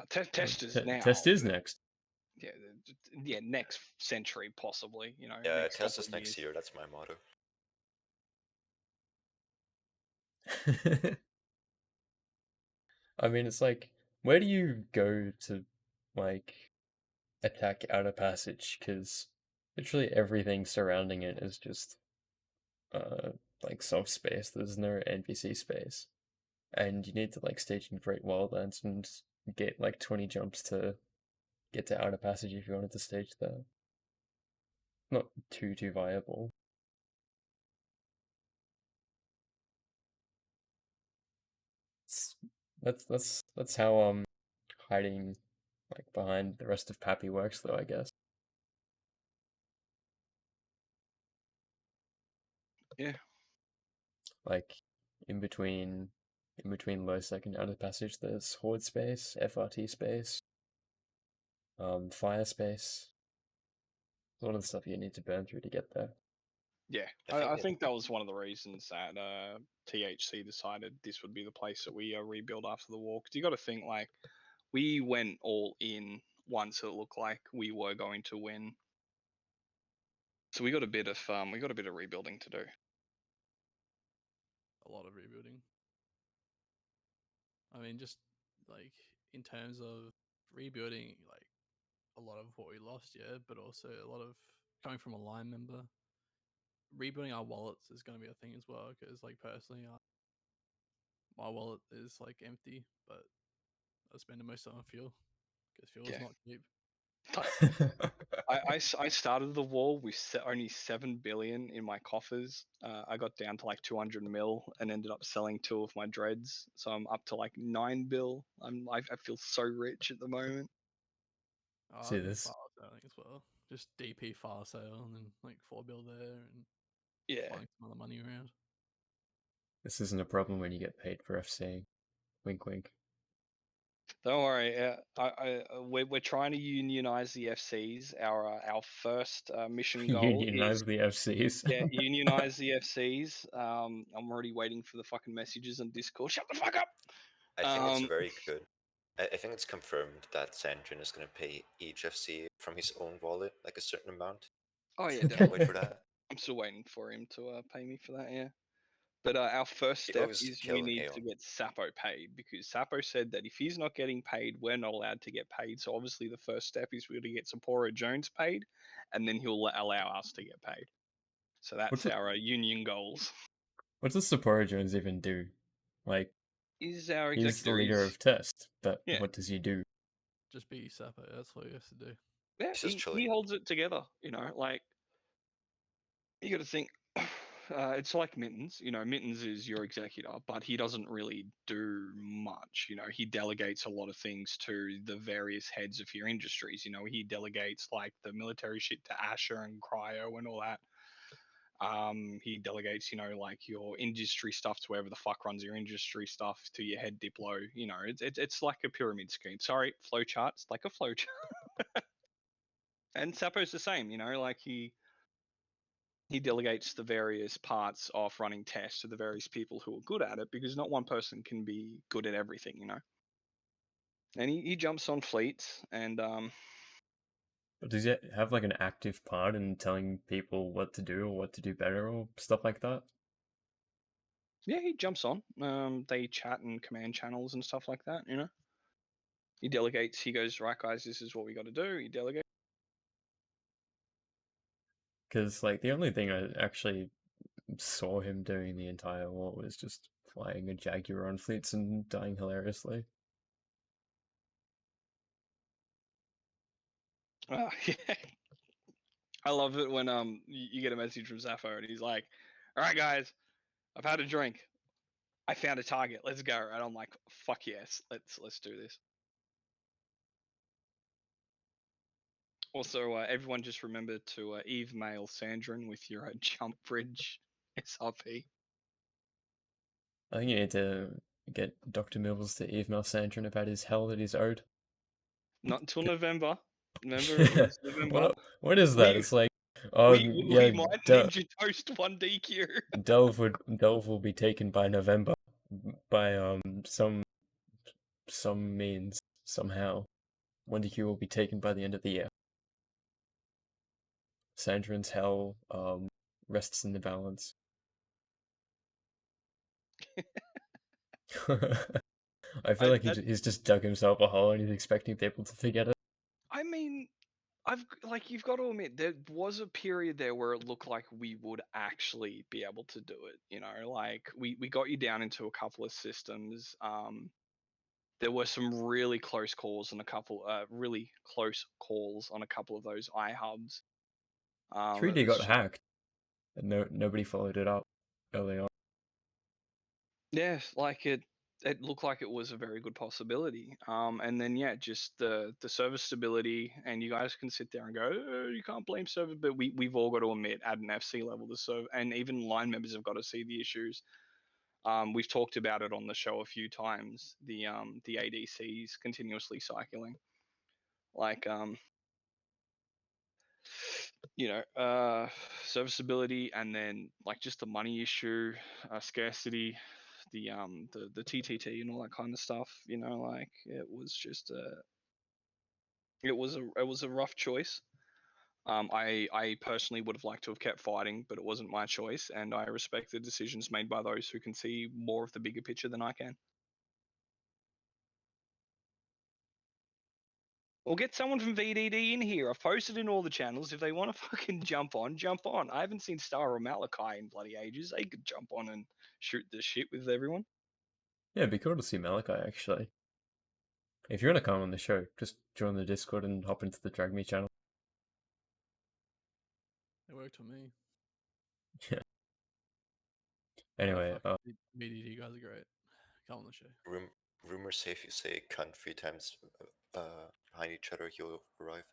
Test is now. Test is next. Yeah, yeah, next century possibly. Yeah, next test couple us of next years. year. That's my motto. I mean, it's like, where do you go to like attack Outer Passage? Because literally everything surrounding it is just like soft space. There's no NPC space, and you need to like stage in Great Wildlands and get like 20 jumps to get to Outer Passage if you wanted to stage there. Not too viable. It's, that's how hiding like behind the rest of Pappy works, though, I guess. Yeah. Like in between low second Outer Passage, there's Horde space, FRT space, fire space. A lot of the stuff you need to burn through to get there. Yeah, I think that was one of the reasons that THC decided this would be the place that we rebuild after the war. Because you got to think like we went all in once it looked like we were going to win, so we got a bit of rebuilding to do. A lot of rebuilding. I mean, just like in terms of rebuilding, like a lot of what we lost, yeah, but also a lot of coming from a line member. Rebuilding our wallets is going to be a thing as well, because like personally, my wallet is like empty, but I spend most on fuel because fuel is Yeah. not cheap. I started the war with only 7 billion in my coffers. I got down to like 200 mil and ended up selling 2 of my dreads. So I'm up to like 9 bill. I feel so rich at the moment. See I've been this? file selling as well. Just DP file sale and then like 4 bill there and Yeah, flying some other money around. This isn't a problem when you get paid for FCing. Wink, wink. don't worry. We're trying to unionize the FCs. Our first mission goal is Unionize the FCs. unionize the FCs. I'm already waiting for the fucking messages on Discord. Shut the fuck up. I think it's Um, very good. I think it's confirmed that Sandrin is going to pay each FC from his own wallet, like a certain amount. Oh yeah, Can't definitely. wait for that. I'm still waiting for him to pay me for that. Yeah. But our first He step owes is Kill we and need to Aeon. get Sapo paid because Sapo said that if he's not getting paid, we're not allowed to get paid. So obviously the first step is we're to get Sapporo Jones paid, and then he'll allow us to get paid. So that's What's our union goals. what does Sapporo Jones even do? Like, Is our he's the executor? leader of Test, but Yeah, what does he do? Just be Sapo. That's what he has to do. yeah. He's just He chilling. holds it together. Like you got to think. It's like Mittens. Mittens is your executor, but he doesn't really do much. He delegates a lot of things to the various heads of your industries. He delegates like the military shit to Asher and Cryo and all that. He delegates, like your industry stuff to whoever the fuck runs your industry stuff to your head Diplo. It's like a pyramid scheme. Sorry, flowchart. It's like a flowchart. And Sapo's the same. Like he delegates the various parts of running tests to the various people who are good at it because not one person can be good at everything. And he jumps on fleets and But does he have like an active part in telling people what to do or what to do better or stuff like that? yeah, he jumps on. They chat in command channels and stuff like that. He delegates, he goes, right guys, this is what we got to do. He delegates. Because like the only thing I actually saw him doing the entire war was just flying a Jaguar on fleets and dying hilariously. Yeah. I love it when you get a message from Sappho and he's like, all right guys, I've had a drink. I found a target. Let's go. And I'm like, fuck yes, let's do this. Also, everyone just remember to email Sandrin with your jump bridge SRP. I think you need to get Dr. Mills to email Sandrin about his hell that he's owed. Not until November. Remember, it's November. What is that? We It's like, oh we yeah, might ninja toast 1 DQ. Delve will be taken by November by some means somehow. 1DQ will be taken by the end of the year. Sandrin's hell rests in the balance. I feel like he's just dug himself a hole and he's expecting people to forget it. I mean, you've got to admit there was a period there where it looked like we would actually be able to do it. Like we got you down into a couple of systems. There were some really close calls on a couple really close calls on a couple of those iHubs. 3D got hacked and nobody followed it up early on. Yeah, like it looked like it was a very good possibility. And then yeah, just the server stability, and you guys can sit there and go, you can't blame server, but we've all got to admit at an FC level the server, and even line members have got to see the issues. We've talked about it on the show a few times. The ADCs continuously cycling, like serviceability, and then like just the money issue, scarcity, the TTT and all that kind of stuff. Like it was just it was a rough choice. I personally would have liked to have kept fighting, but it wasn't my choice, and I respect the decisions made by those who can see more of the bigger picture than I can. Or get someone from VDD in here. I've posted in all the channels. If they want to fucking jump on, jump on. I haven't seen Star or Malachi in bloody ages. They could jump on and shoot the shit with everyone. Yeah, it'd be cool to see Malachi actually. If you want to come on the show, just join the Discord and hop into the Drag Me channel. It worked for me. Yeah. Anyway, BDD guys are great. Come on the show. Rumors say if you say cunt 3 times behind each other, he'll arrive.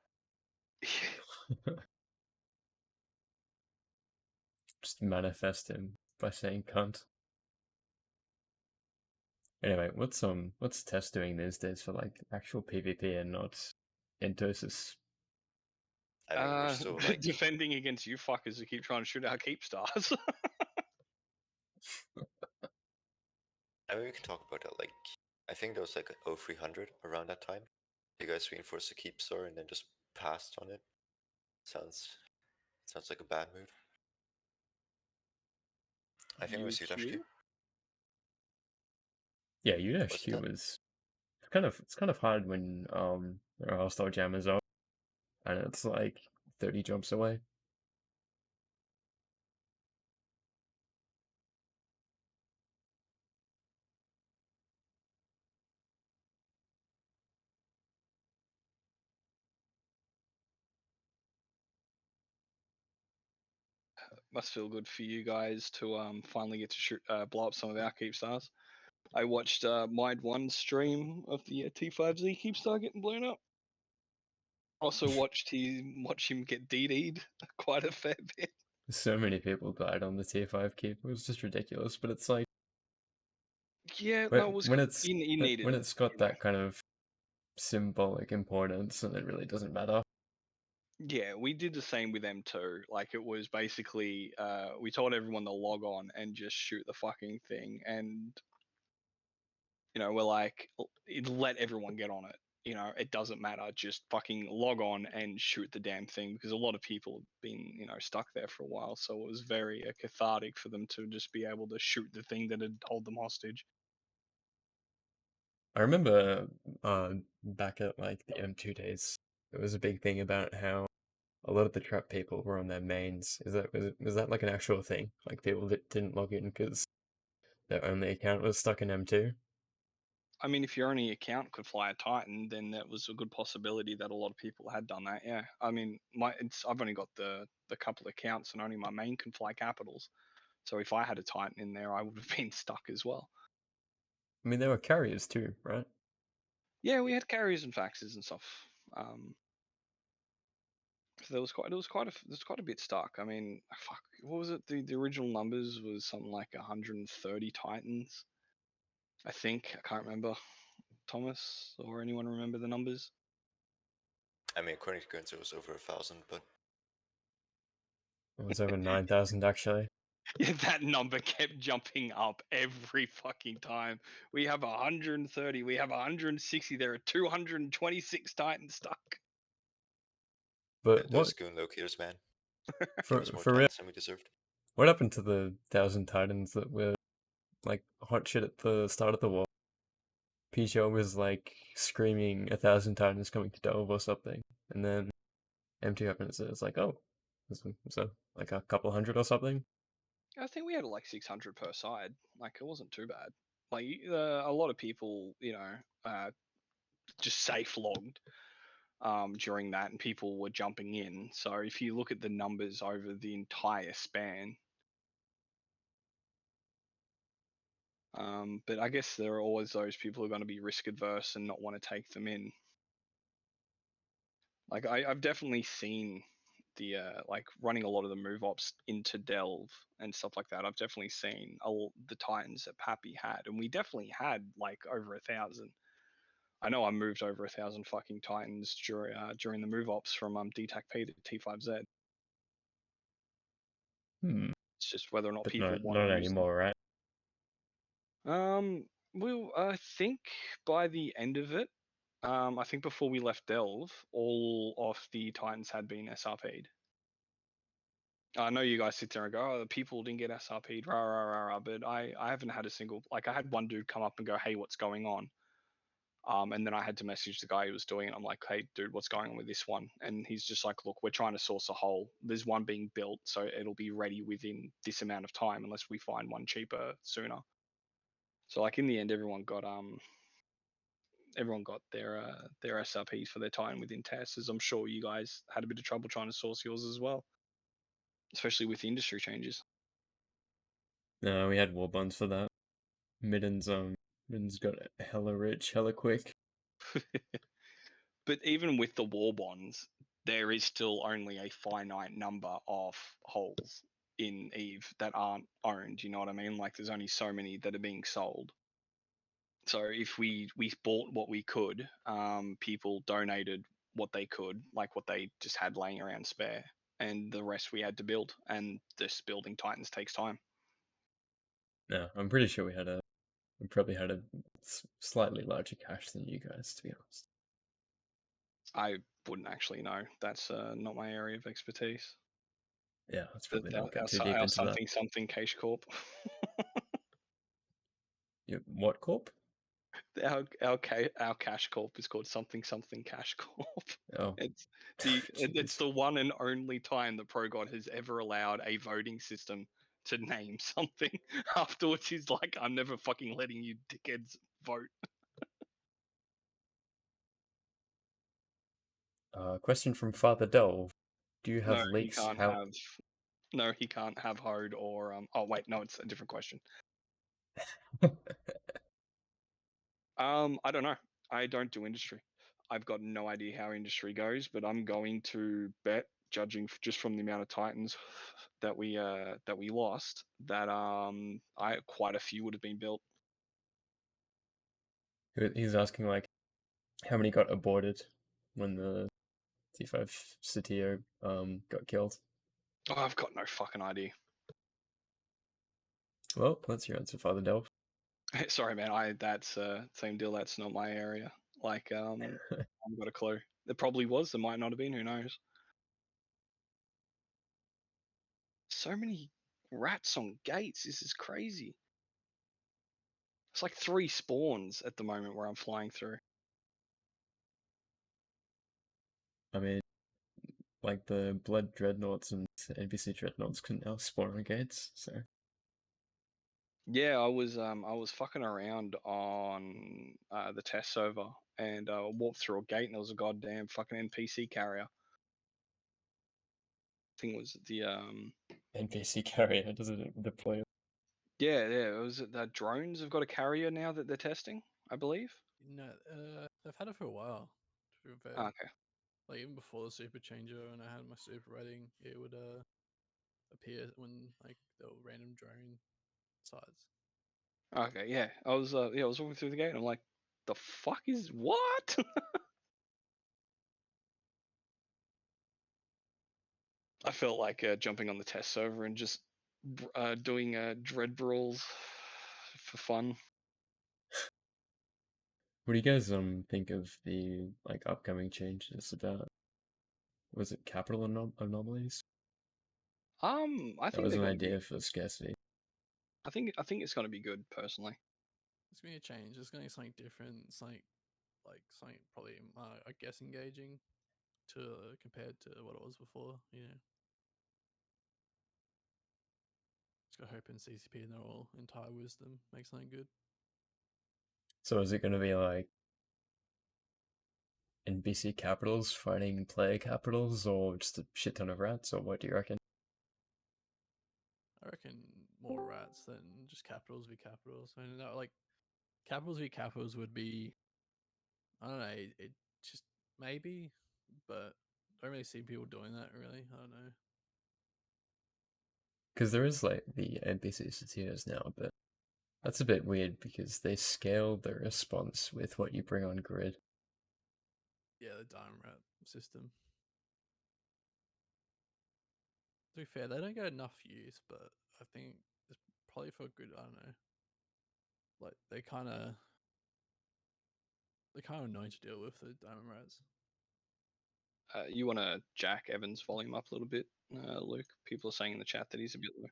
just manifest him by saying cunt. Anyway, what's Tess doing these days for like actual PvP and not Entosis? I mean, we're still like. defending against you fuckers who keep trying to shoot our keep stars. I mean, we can talk about that. Like, I think there was like an 0300 around that time. You guys reinforced the keep store and then just passed on it. Sounds like a bad move. I think it was UHQ. Yeah, UHQ was it's kind of hard when there are hostile jammers up and it's like 30 jumps away. Must feel good for you guys to finally get to shoot blow up some of our keep stars. I watched Mind One stream of the T5Z keep star getting blown up. Also watch him get DD'd quite a fair bit. So many people died on the tier 5 keep. It was just ridiculous, but it's like Yeah, no, it was when good. it's You needed when it, it's got you know. that kind of symbolic importance and it really doesn't matter. Yeah, we did the same with M2. Like it was basically we told everyone to log on and just shoot the fucking thing, and we're like, let everyone get on it. It doesn't matter. Just fucking log on and shoot the damn thing, because a lot of people have been, stuck there for a while. So it was very cathartic for them to just be able to shoot the thing that had held them hostage. I remember back at like the M2 days, there was a big thing about how a lot of the trap people were on their mains. Was that like an actual thing? Like people that didn't log in because their only account was stuck in M2? I mean, if your only account could fly a Titan, then that was a good possibility that a lot of people had done that. Yeah, I mean, I've only got the couple accounts, and only my main can fly capitals. So if I had a Titan in there, I would have been stuck as well. I mean, there were carriers too, right? Yeah, we had carriers and faxes and stuff. So there was quite a bit stuck. I mean, fuck, what was it? The original numbers was something like 130 Titans. I think, I can't remember. Thomas or anyone remember the numbers? I mean, according to Guns, it was over 1,000, but It was over 9,000 actually. Yeah, that number kept jumping up every fucking time. We have 130, we have 160, there are 226 Titans stuck. But those goon locators, man. for Give us more real, Titans than we deserved. what happened to the 1,000 Titans that were like hot shit at the start of the war? PGO was like screaming 1,000 Titans coming to Delve or something, and then M2 happened, so it's like, oh, so like a couple hundred or something. I think we had like 600 per side. Like, it wasn't too bad. Like, a lot of people, just safe logged during that, and people were jumping in. So if you look at the numbers over the entire span, but I guess there are always those people who are going to be risk adverse and not want to take them in. Like I've definitely seen the like running a lot of the move ops into Delve and stuff like that. I've definitely seen all the Titans that Papi had, and we definitely had like over 1,000. I know I moved over 1,000 fucking Titans during the move ops from DTAC-P to T5Z. It's just whether or not But people want not to use anymore, right? them. Well, I think by the end of it, I think before we left Delve, all of the Titans had been SRP'd. I know you guys sit there and go, oh, the people didn't get SRP'd, rah, rah, rah, rah, but I haven't had a single, like I had one dude come up and go, hey, what's going on? And then I had to message the guy who was doing it. I'm like, hey, dude, what's going on with this one? And he's just like, look, we're trying to source a hole. There's one being built, so it'll be ready within this amount of time unless we find one cheaper sooner. So like in the end, everyone got everyone got their SRPs for their time within tests, as I'm sure you guys had a bit of trouble trying to source yours as well, especially with the industry changes. No, we had war bonds for that. Middens got hella rich, hella quick. But even with the war bonds, there is still only a finite number of holes in Eve that aren't owned. You know what I mean? Like there's only so many that are being sold. So if we bought what we could, people donated what they could, like what they just had laying around spare, and the rest we had to build. And this building Titans takes time. No, I'm pretty sure we probably had a slightly larger cache than you guys, to be honest. I wouldn't actually know. That's not my area of expertise. Yeah, let's probably not get Our, too deep our into that. something cache corp. What corp? our cash corp is called something cash corp. Oh, It's the one and only time that ProGod has ever allowed a voting system to name something. Afterwards, he's like, "I'm never fucking letting you dickheads vote." Question from Father Delve. Do you have No, he leaks? can't have. No, he can't have Hode or Oh wait, no, it's a different question. I don't know. I don't do industry. I've got no idea how industry goes, but I'm going to bet, judging just from the amount of Titans that we lost, that quite a few would have been built. He's asking like, how many got aborted when the T5 Satio got killed? Oh, I've got no fucking idea. Well, that's your answer, Father Delve. Sorry, man. That's same deal. That's not my area. Like, I haven't got a clue. There probably was. There might not have been. Who knows? So many rats on gates. This is crazy. It's like 3 spawns at the moment where I'm flying through. I mean, like the Blood Dreadnoughts and NPC Dreadnoughts can now spawn on gates, so. Yeah, I was fucking around on the test server and walked through a gate and there was a goddamn fucking NPC carrier. I think it was the NPC carrier, does it deploy? yeah, it was that drones have got a carrier now that they're testing, I believe. No, they've had it for a while. To be fair. Okay. Like even before the super changer, when I had my super rating, it would appear when like there were random drone sites. Okay, yeah. I was walking through the gate and I'm like, the fuck is what? I felt like jumping on the test server and just doing dread brawls for fun. What do you guys think of the like upcoming changes about, was it capital anomalies? I That think was they're an going to be. idea for scarcity. I think it's going to be good personally. It's gonna be a change. It's gonna be something different. It's like something probably I guess engaging to compared to what it was before. You know, just got hope in CCP and their all entire wisdom make something good. So is it going to be like NPC capitals fighting player capitals, or just a shit ton of rats, or what do you reckon? I reckon more rats than just capitals v capitals. I mean, like capitals v capitals would be, I don't know, it just maybe, but I don't really see people doing that really. I don't know. Because there is like the NPC Satiras now, but that's a bit weird because they scale the response with what you bring on grid. Yeah, the diamond rat system. To be fair, they don't get enough use, but I think it's probably for good. I don't know. Like they're kind of annoying to deal with, the diamond rats. You want to jack Evan's volume up a little bit, Luke? People are saying in the chat that he's a bit low.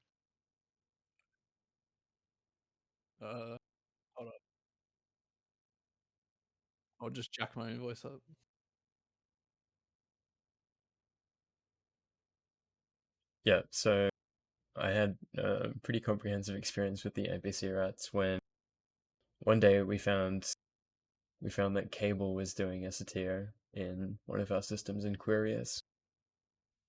Hold on. I'll just jack my own voice up. Yeah, so I had a pretty comprehensive experience with the NPC rats when one day we found we found that Cable was doing esoteric in one of our systems in Quirius.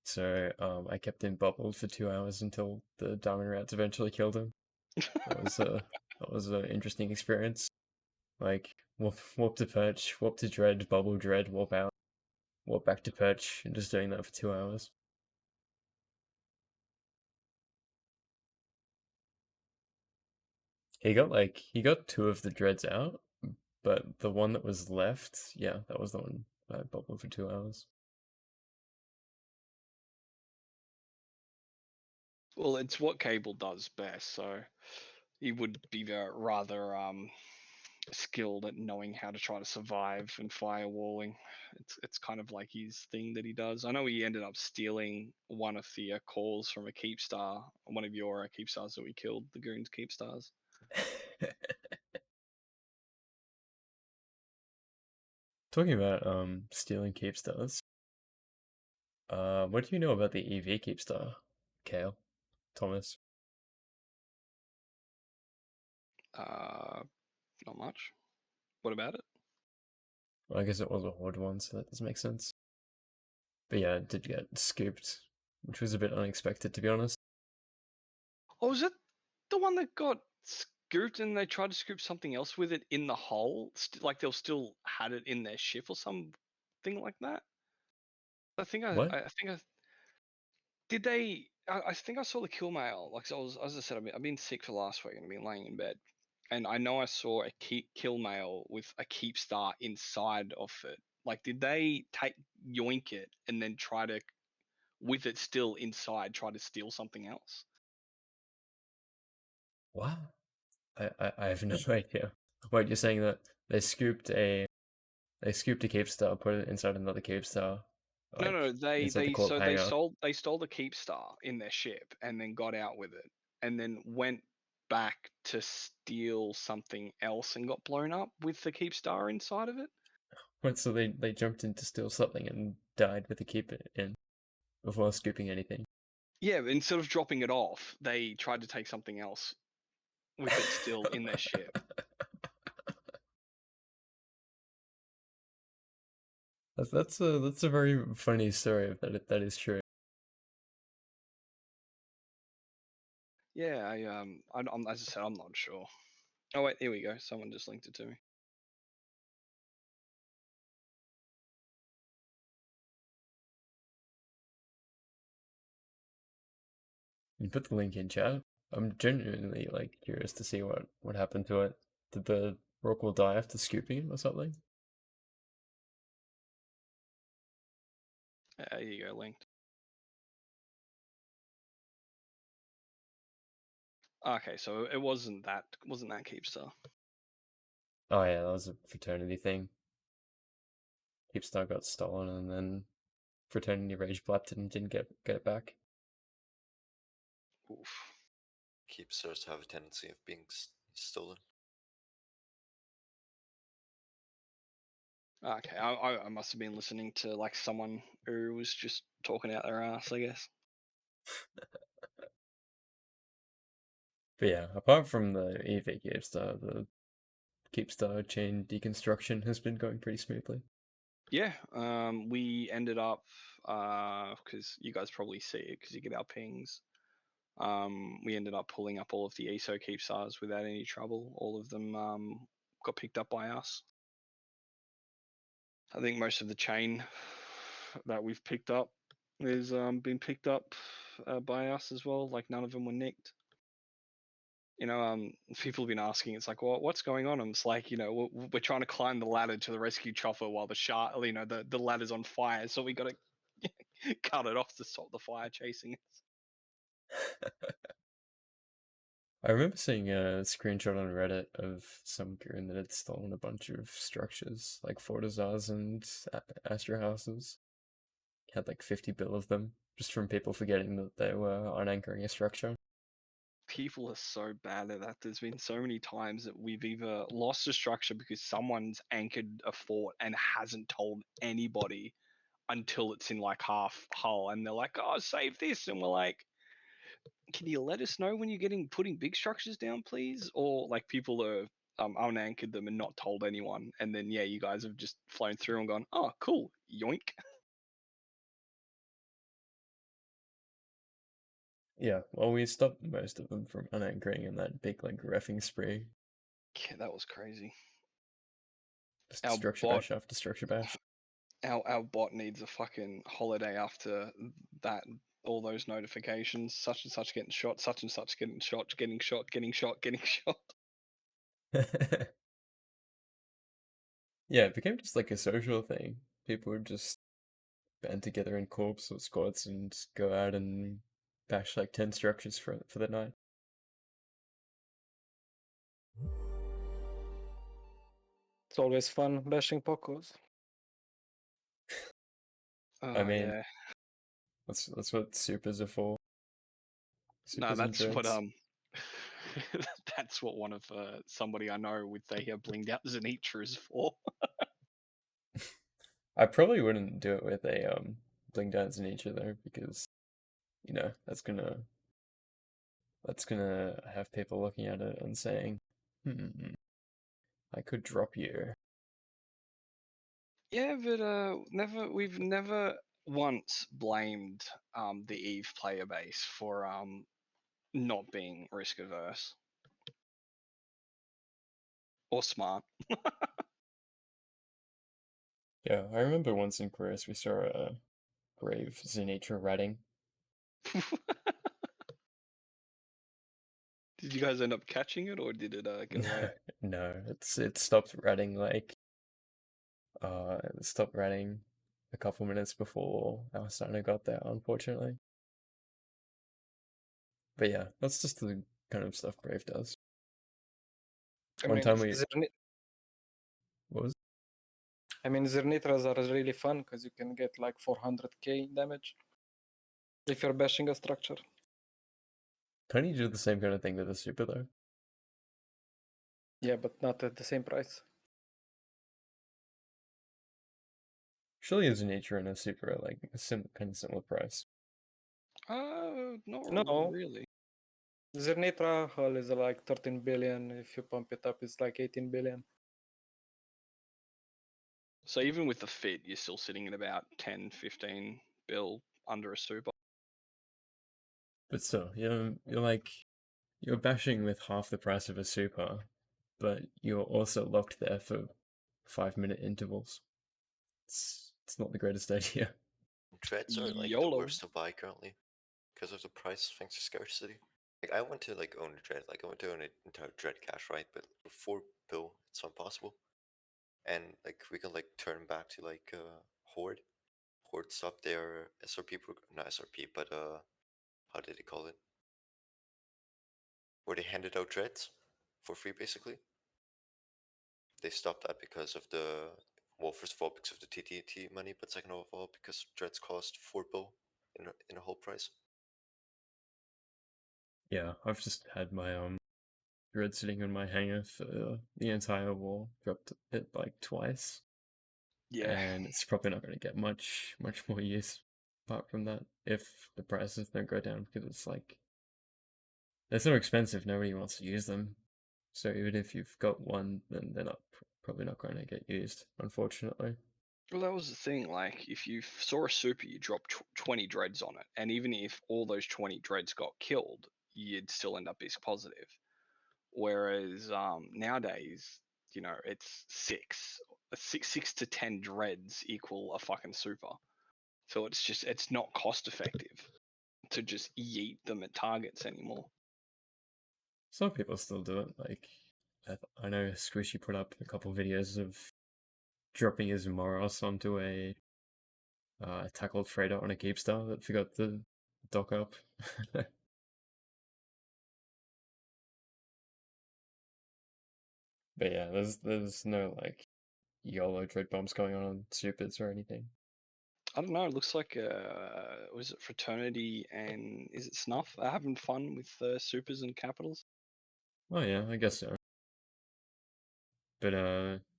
So I kept him bubbled for 2 hours until the diamond rats eventually killed him. That was an interesting experience. Like warp to perch, warp to dread, bubble dread, warp out, warp back to perch, and just doing that for 2 hours. He got 2 of the dreads out, but the one that was left, yeah, that was the one I bubbled for 2 hours. Well, it's what Cable does best, so he would be rather skilled at knowing how to try to survive and firewalling. It's kind of like his thing that he does. I know he ended up stealing one of the calls from a keep star, one of your keep stars that we killed, the goons keep stars. Talking about stealing keep stars. What do you know about the EV keep star, Kale, Thomas? Not much. What about it? Well, I guess it was a horde one, so that does make sense. But yeah, it did get scooped, which was a bit unexpected, to be honest. Oh, was it the one that got scooped and they tried to scoop something else with it in the hole? Like they'll still had it in their ship or something like that? I think What? I think I did they. I think I saw the kill mail. Like, so I was, as I said, I've been sick for the last week and I've been laying in bed. And I know I saw a kill mail with a keep star inside of it. Like, did they yoink it and then try to, with it still inside, try to steal something else? What? I have no idea. Wait, you're saying that they scooped a keep star, put it inside another keep star, No, no, like inside the corp so hangar. they stole the keep star in their ship and then got out with it and then went back to steal something else and got blown up with the keep star inside of it. What? So they jumped in to steal something and died with the keep in before scooping anything. Yeah, but instead of dropping it off, they tried to take something else with it still in their ship. That's a very funny story if that is true. Yeah, I'm, as I said, I'm not sure. Oh wait, here we go. Someone just linked it to me. You put the link in chat. I'm genuinely like curious to see what happened to it. Did the Rockwell die after scooping it or something? Here you go, linked. Okay, so it wasn't that Keepstar. Oh yeah, that was a fraternity thing. Keepstar got stolen and then fraternity rage blapped it and didn't get it back. Oof. Keep stars have a tendency of being stolen. Okay, I must have been listening to like someone who was just talking out their ass, I guess. But yeah, apart from the EV Keepstar, the Keepstar chain deconstruction has been going pretty smoothly. Yeah, we ended up because you guys probably see it because you get our pings. We ended up pulling up all of the ESO Keepstars without any trouble. All of them got picked up by us. I think most of the chain that we've picked up has been picked up by us as well. Like none of them were nicked. You know, people have been asking. It's like, well, what's going on? And it's like, you know, we're trying to climb the ladder to the rescue chopper while the ladder's on fire. So we got to cut it off to stop the fire chasing us. I remember seeing a screenshot on Reddit of some goon that had stolen a bunch of structures, like Fortizars and Astro houses. Had like 50 bill of them, just from people forgetting that they were unanchoring a structure. People are so bad at that. There's been so many times that we've either lost a structure because someone's anchored a fort and hasn't told anybody until it's in like half hull, and they're like, "Oh, save this," and we're like, "Can you let us know when you're putting big structures down, please?" Or like people are unanchored them and not told anyone, and then yeah, you guys have just flown through and gone, oh cool, yoink. Yeah, well, we stopped most of them from unanchoring in that big like reffing spree. Yeah, that was crazy. Just Our structure bot, bash after structure bash. our bot needs a fucking holiday after that. All those notifications, such and such getting shot, such and such getting shot, getting shot, getting shot, getting shot. Yeah, it became just like a social thing. People would just band together in corps or squads and go out and bash like 10 structures for the night. It's always fun bashing Pocos. Oh I mean, yeah, that's what supers are for. no, Supers and that's what dreads. that's what one of somebody I know with a blinged out Zenitra is for. I probably wouldn't do it with a bling dance in each though, because you know that's gonna have people looking at it and saying, I could drop you. Yeah, but we've never once blamed the Eve player base for not being risk averse or smart. Yeah, I remember once in Chorus we saw a brave Zenitra ratting. Did you guys end up catching it, or did it get away? No, it stopped ratting like it stopped ratting a couple minutes before our Slander got there, unfortunately. But yeah, that's just the kind of stuff Brave does. I One mean, time we what was Zernitras are really fun because you can get like 400k damage if you're bashing a structure. Don't you do the same kind of thing with the super though? Yeah, but not at the same price. Surely a Zenitra and a super are like a kind of similar price. Not No. really. Zernitra hull is like 13 billion. If you pump it up, it's like 18 billion. So even with the fit, you're still sitting at about 10, 15 bill under a super. But still, you're bashing with half the price of a super, but you're also locked there for 5-minute intervals. It's not the greatest idea. Dreads are like the YOLO. worst to buy currently because of the price thanks to scarcity. Like I want to like own a dread, like I want to own an entire dread cache, right? But for 4 bill, it's impossible. And like we can like turn back to like Horde. Horde's up there, SRP, not SRP, but how did they call it? Where they handed out dreads for free, basically. They stopped that because of the, well, first of all, because of the TTT money, but second of all, because dreads cost 4 bill in a whole price. Yeah, I've just had my dread sitting on my hanger for the entire war, dropped it like twice. Yeah. And it's probably not going to get much more use apart from that if the prices don't go down, because it's like they're so expensive, nobody wants to use them. So even if you've got one, then they're probably not going to get used, unfortunately. Well, that was the thing. Like, if you saw a super, you drop 20 dreads on it, and even if all those 20 dreads got killed, you'd still end up BISC positive. Whereas nowadays, you know, it's six to 10 dreads equal a fucking super. So it's not cost effective to just yeet them at targets anymore. Some people still do it. Like I know Squishy put up a couple videos of dropping his Moros onto a tackled freighter on a Keepstar that forgot to dock up. But yeah, there's no like YOLO dread bombs going on supers or anything. I don't know. It looks like was it Fraternity and is it Snuff? Are having fun with supers and capitals. Oh yeah, I guess so. But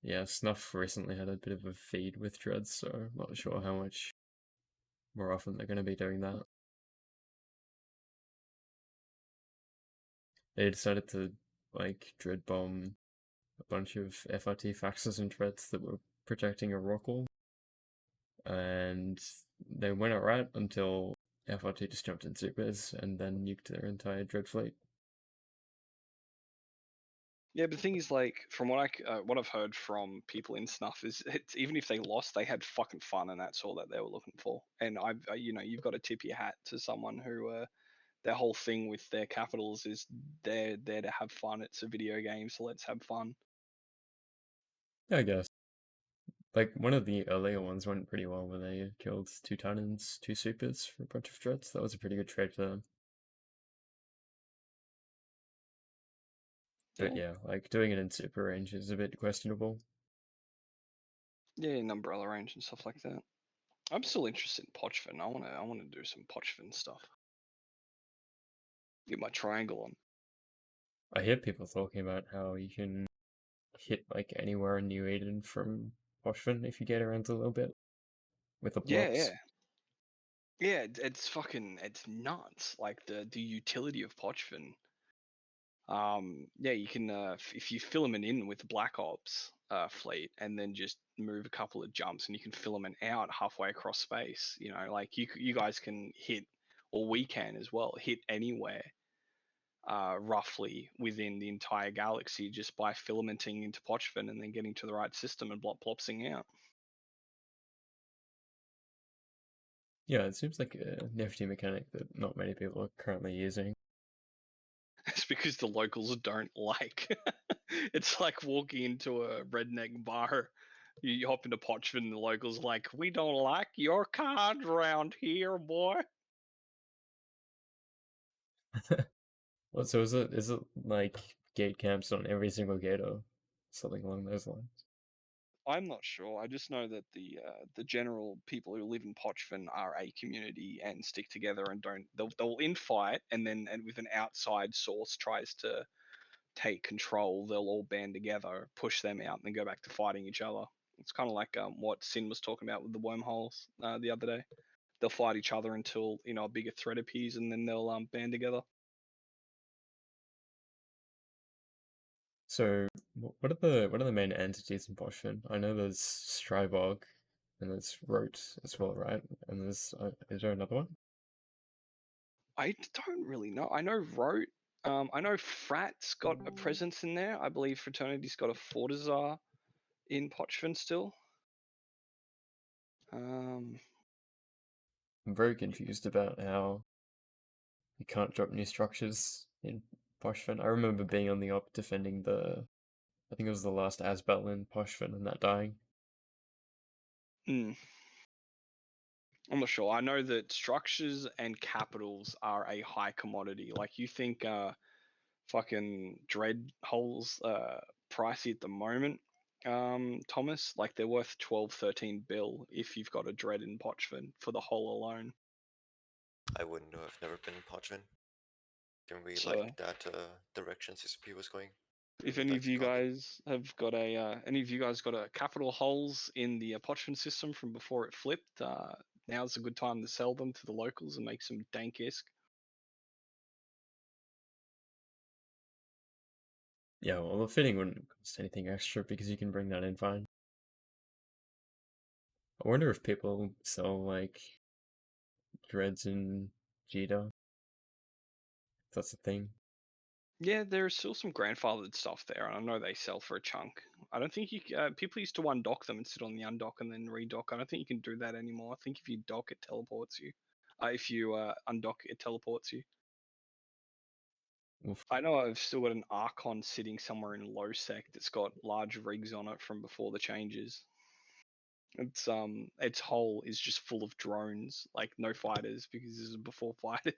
yeah, Snuff recently had a bit of a feed with dreads, so I'm not sure how much more often they're going to be doing that. They decided to like dread bomb a bunch of FRT faxes and threads that were protecting a rock wall, and they went alright until FRT just jumped in supers and then nuked their entire dread fleet. Yeah, but the thing is, like, from what I've heard from people in Snuff is, it's even if they lost, they had fucking fun, and that's all that they were looking for. And you've got to tip your hat to someone who, their whole thing with their capitals is they're there to have fun. It's a video game, so let's have fun. Yeah, I guess. Like, one of the earlier ones went pretty well where they killed 2 Titans, 2 Supers for a bunch of dreads. That was a pretty good trade for them. But yeah, like, doing it in super range is a bit questionable. Yeah, in umbrella range and stuff like that. I'm still interested in Pochfin. I wanna do some Pochfin stuff. Get my triangle on. I hear people talking about how you can hit like anywhere in New Eden from Pochfin if you get around a little bit with the blocks. Yeah, it's nuts. Like the utility of Pochfin. Yeah, you can if you filament in with Black Ops fleet and then just move a couple of jumps and you can filament out halfway across space. Like you guys can hit, or we can as well, hit anywhere roughly within the entire galaxy just by filamenting into Pochfin and then getting to the right system and plopsing out. Yeah, it seems like a nifty mechanic that not many people are currently using. It's because the locals don't like. It's like walking into a redneck bar. You hop into Pochfin and the locals are like, we don't like your cards around here, boy. Well, so is it like gate camps on every single gate or something along those lines? I'm not sure. I just know that the general people who live in Pochfin are a community and stick together and don't. They'll infight and then with an outside source tries to take control, they'll all band together, push them out, and then go back to fighting each other. It's kind of like what Sin was talking about with the wormholes the other day. They'll fight each other until a bigger threat appears, and then they'll band together. So what are the main entities in Pochfin? I know there's Strybog and there's Rote as well, right? And there's is there another one? I don't really know. I know Rote. I know Frat's got a presence in there. I believe Fraternity's got a Fortizar in Pochfin still. I'm very confused about how you can't drop new structures in Pochfin. I remember being on the op defending I think it was the last Asbel in Pochfin and that dying. I'm not sure. I know that structures and capitals are a high commodity. Like you think fucking dread holes pricey at the moment, Thomas. Like they're worth 12-13 bill if you've got a dread in Pochfin for the hole alone. I wouldn't know. I've never been in Pochvin. Didn't really So like that direction CCP was going. if Really any of liked you Gog. guys have got a capital holes in the Pochfin system from before it flipped, now's a good time to sell them to the locals and make some dank isk. Yeah, well, the fitting wouldn't cost anything extra because you can bring that in fine. I wonder if people sell like dreads in Jita. If that's a thing. Yeah, there's still some grandfathered stuff there, and I know they sell for a chunk. I don't think people used to undock them and sit on the undock and then redock. I don't think you can do that anymore. I think if you dock, it teleports you. If you undock, it teleports you. Oof. I know I've still got an Archon sitting somewhere in low sec that's got large rigs on it from before the changes. Its hull is just full of drones, like no fighters because this is before fighters.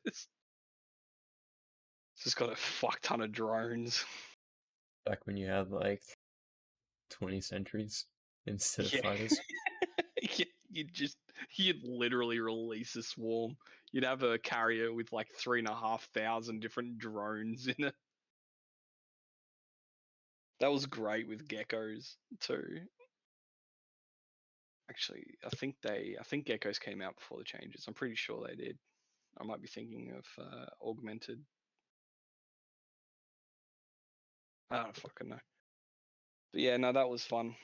It's just got a fuck ton of drones. Back when you had like 20 sentries instead of Yeah. fighters. You'd literally release a swarm. You'd have a carrier with like 3,500 different drones in it. That was great with geckos too. Actually, I think geckos came out before the changes. I'm pretty sure they did. I might be thinking of augmented. I don't fucking know. But yeah, no, that was fun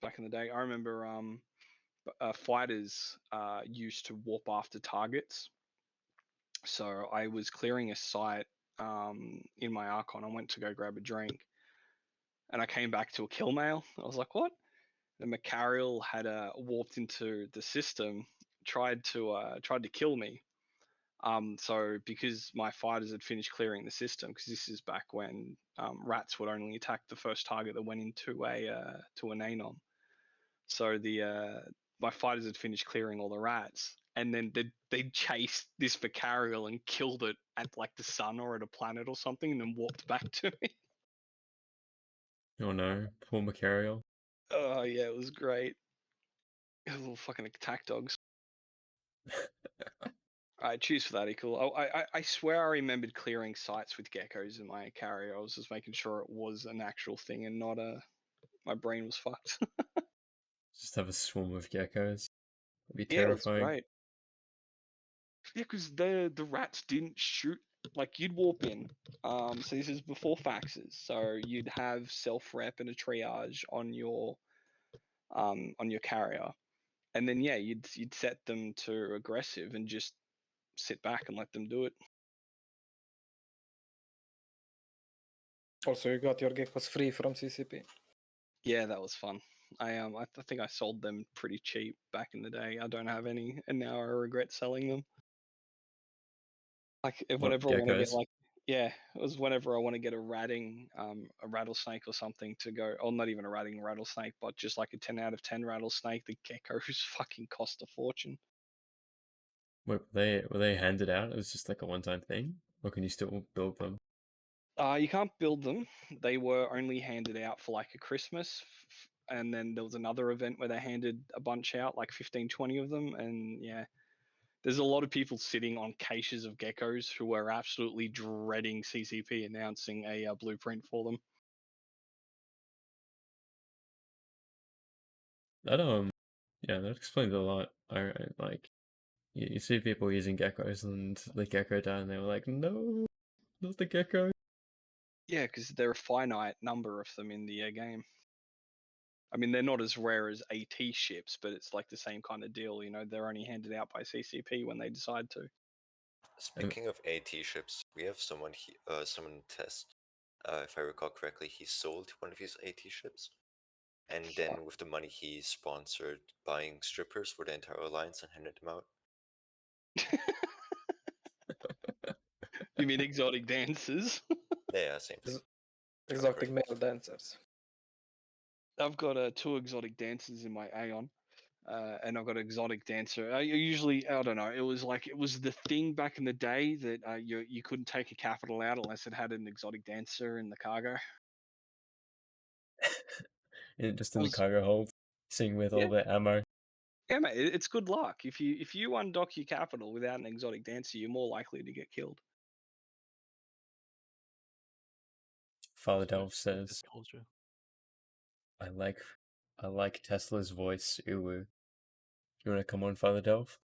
back in the day. I remember fighters used to warp after targets. So I was clearing a site in my Archon. I went to go grab a drink, and I came back to a kill mail. I was like, "What?" The Macarial had warped into the system, tried to kill me. So because my fighters had finished clearing the system, because this is back when rats would only attack the first target that went into a Anon. So my fighters had finished clearing all the rats, and then they'd chased this Vicarial and killed it at like the sun or at a planet or something, and then warped back to me. Oh no, poor Macarial. Oh yeah, it was great. Little fucking attack dogs. Alright, cheers for that, Equal. I swear I remembered clearing sites with geckos in my carrier. I was just making sure it was an actual thing and not my brain was fucked. Just have a swarm of geckos. It'd be Yeah, it was terrifying. great. Yeah, because the rats didn't shoot. Like you'd warp in. So this is before faxes. So you'd have self rep and a triage on your carrier, and then yeah, you'd set them to aggressive and just sit back and let them do it. Also, you got your geckos free from CCP. Yeah, that was fun. I think I sold them pretty cheap back in the day. I don't have any, and now I regret selling them. Like whenever I want to get geckos? yeah, it was whenever I want to get a rattlesnake or something to go, or not even a rattlesnake, but just like a 10 out of 10 rattlesnake. The geckos fucking cost a fortune. Wait, were they handed out? It was just like a one-time thing, or can you still build them? You can't build them. They were only handed out for like a Christmas, and then there was another event where they handed a bunch out, like 15, 20 of them, and yeah. There's a lot of people sitting on caches of geckos who are absolutely dreading CCP announcing a blueprint for them. That yeah, that explains a lot. I like you see people using geckos and the gecko died, and they were like, no, not the gecko. Yeah, because there are a finite number of them in the game. I mean, they're not as rare as AT ships, but it's like the same kind of deal. You know, they're only handed out by CCP when they decide to. Speaking of AT ships, we have someone someone test. If I recall correctly, he sold one of his AT ships, and then with the money he sponsored buying strippers for the entire alliance and handed them out. You mean exotic dancers? Yeah, same thing. Exotic male dancers. I've got 2 exotic dancers in my Aeon. And I've got an exotic dancer. Usually, I don't know. It was the thing back in the day that you couldn't take a capital out unless it had an exotic dancer in the cargo. Just in the cargo hold, sitting with all the ammo. Yeah, mate. It's good luck. If you undock your capital without an exotic dancer, you're more likely to get killed. Father Delph says, It's culture. I like Tesla's voice, Uwu. You wanna come on, Father Delph?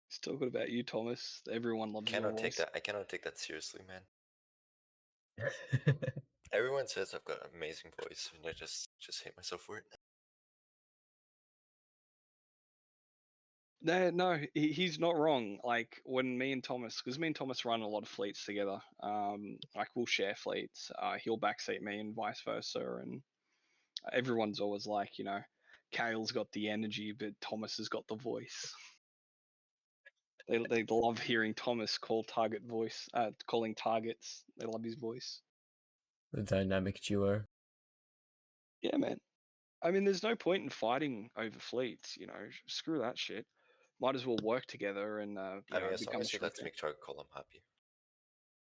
It's talking about you, Thomas. Everyone loves your voice. I cannot take that seriously, man. Everyone says I've got an amazing voice, and I just hate myself for it. No, he's not wrong. Like when me and Thomas, because me and Thomas run a lot of fleets together. Like we'll share fleets. He'll backseat me and vice versa, and everyone's always like, Kale's got the energy, but Thomas has got the voice. They love hearing Thomas calling targets. They love his voice. The dynamic duo. Yeah, man. I mean, there's no point in fighting over fleets. Screw that shit. Might as well work together and I mean, as long become as you let stronger. me target call, I'm happy.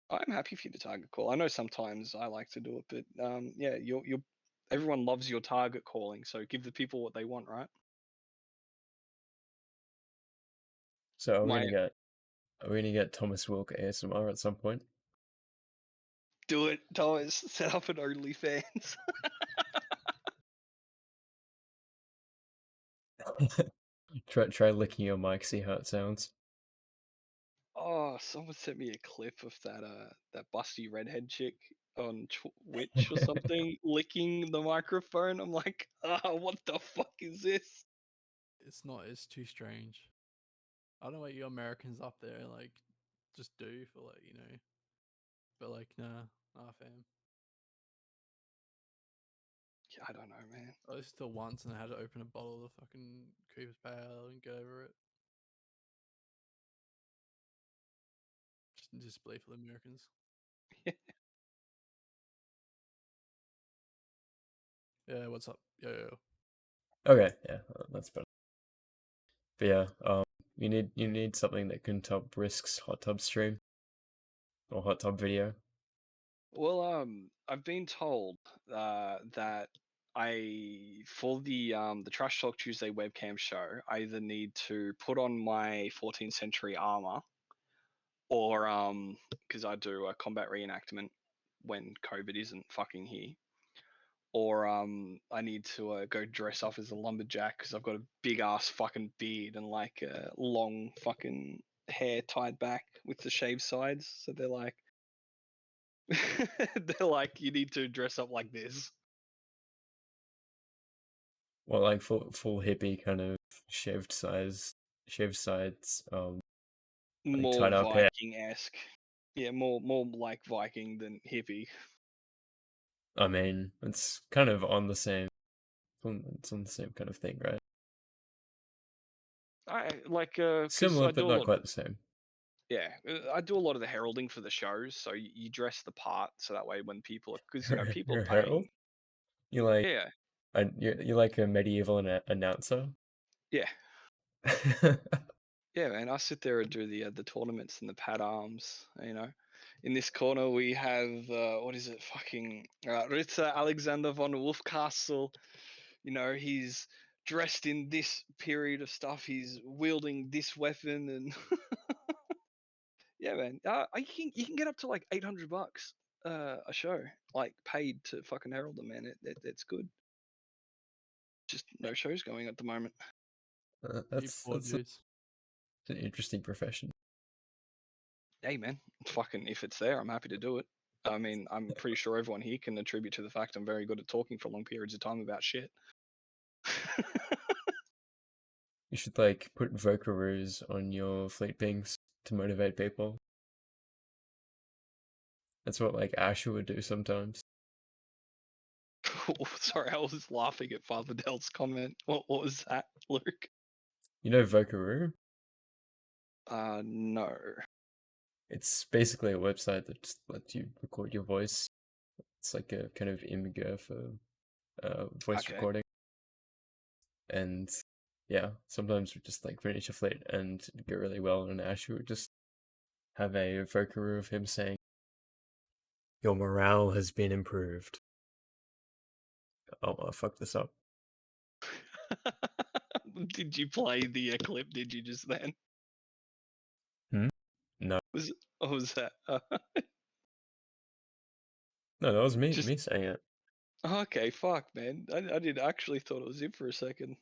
I'm happy for you to target call. I know sometimes I like to do it, but yeah, everyone loves your target calling, so give the people what they want, right? So are we gonna get Thomas Wilk ASMR at some point? Do it, Thomas. Set up an OnlyFans. Try licking your mic, see how it sounds. Oh, someone sent me a clip of that busty redhead chick on Twitch or something, licking the microphone. I'm like, what the fuck is this? It's not. It's too strange. I don't know what you Americans up there like just do for like but like nah, fam. Yeah, I don't know, man. I listened to it once and I had to open a bottle of the fucking Cooper's Pale and get over it. Just in disbelief for the Americans. Yeah, what's up? Yo. Okay, yeah, that's better. But yeah, you need something that can top Brisk's hot tub stream or hot tub video. Well, I've been told that for the Trash Talk Tuesday webcam show, I either need to put on my 14th century armor, or because I do a combat reenactment when COVID isn't fucking here, or I need to go dress up as a lumberjack because I've got a big ass fucking beard and like long fucking hair tied back with the shaved sides, so they're like. They're like, you need to dress up like this. Well, like full hippie kind of shaved sides, like More tied up hair. Viking-esque. Yeah, more like Viking than hippie. I mean, it's kind of on the same. It's on the same kind of thing, right? I like 'cause Similar, I but do a not lot. quite the same. Yeah, I do a lot of the heralding for the shows, so you dress the part, so that way when people, because people You're are a herald. paying. You like Yeah, you like a medieval announcer. yeah, yeah, man. I sit there and do the tournaments and the pad arms. In this corner we have what is it? Fucking Ritter Alexander von Wolfcastle. He's dressed in this period of stuff. He's wielding this weapon, and yeah, man. You can get up to like $800 a show, like paid to fucking herald them, man. It's good. Just no shows going at the moment. That's Poor dudes. an interesting profession. Hey, man. Fucking if it's there, I'm happy to do it. I mean, I'm pretty sure everyone here can attribute to the fact I'm very good at talking for long periods of time about shit. You should like put vocaroos on your fleet pings to motivate people. That's what like Asher would do sometimes. Sorry, I was laughing at Father Dell's comment. What was that, Luke? You know vocaroo? No. It's basically a website that just lets you record your voice. It's like a kind of imgur for voice Okay. recording. And yeah, sometimes we just like finish a fleet and it'd go really well, and Ash would just have a vocaroo of him saying, "Your morale has been improved." Oh, I fucked this up. Did you play the clip? Did you just then? No, Was that? no, that was me Just saying it. okay. Fuck, man. I did actually thought it was him for a second.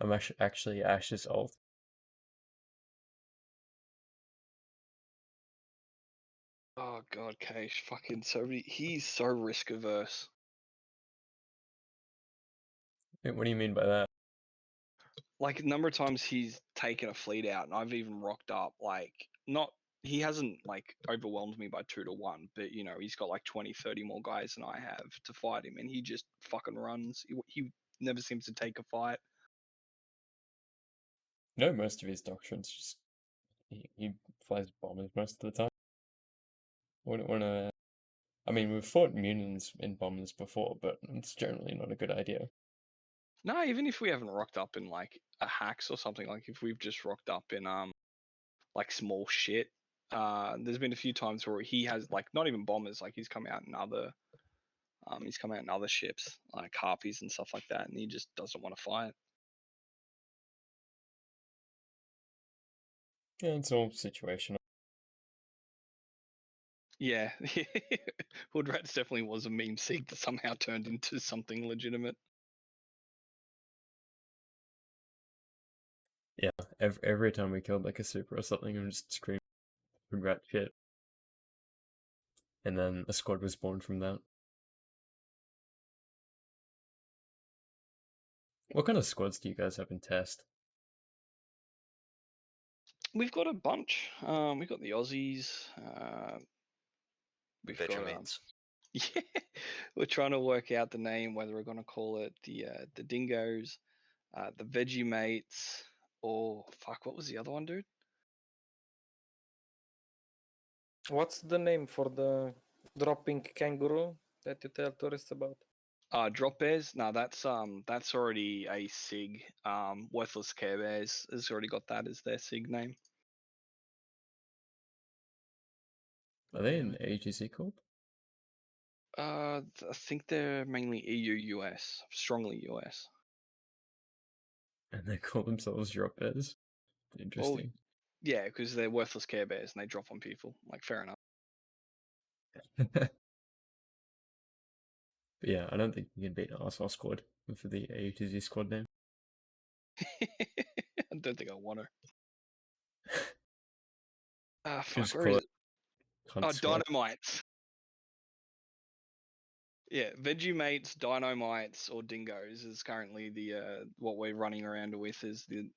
I'm actually Ash's alt. Oh god, Cash, fucking so many. He's so risk averse. What do you mean by that? Like a number of times he's taken a fleet out, and I've even rocked up. Like not. He hasn't like overwhelmed me by 2-1, but he's got like 20, 30 more guys than I have to fight him, and he just fucking runs. He never seems to take a fight. No, most of his doctrines just he flies bombers most of the time. Wouldn't want to. I mean, we've fought Munins in bombers before, but it's generally not a good idea. No, even if we haven't rocked up in like a hacks or something, like if we've just rocked up in like small shit, there's been a few times where he has like not even bombers, like he's come out in other ships like harpies and stuff like that, and he just doesn't want to fight. Yeah, it's all situational. Yeah, Hoodrats definitely was a meme seek that somehow turned into something legitimate. Yeah, every time we killed like a super or something, I'm just screaming, rat shit. And then a squad was born from that. What kind of squads do you guys have in test? We've got a bunch. We've got the Aussies. We've got Vegemates. yeah. We're trying to work out the name, whether we're going to call it the Dingoes, the Veggie Mates, or fuck, what was the other one, dude? What's the name for the dropping kangaroo that you tell tourists about? Drop Bears. No, that's already a SIG. Worthless Care Bears has already got that as their SIG name. Are they in AGC Corp? I think they're mainly EU US, strongly US. And they call themselves drop bears? Interesting. Yeah, because they're worthless Care Bears and they drop on people. Like, fair enough. But yeah, I don't think you can beat an Arsehole squad for the AUTZ squad name. I don't think I want to. Fuck, Just where call is it it? Cunt Oh, Squad. Dynamites. Yeah, Vegemates, Dynamites, or Dingoes is currently the what we're running around with is the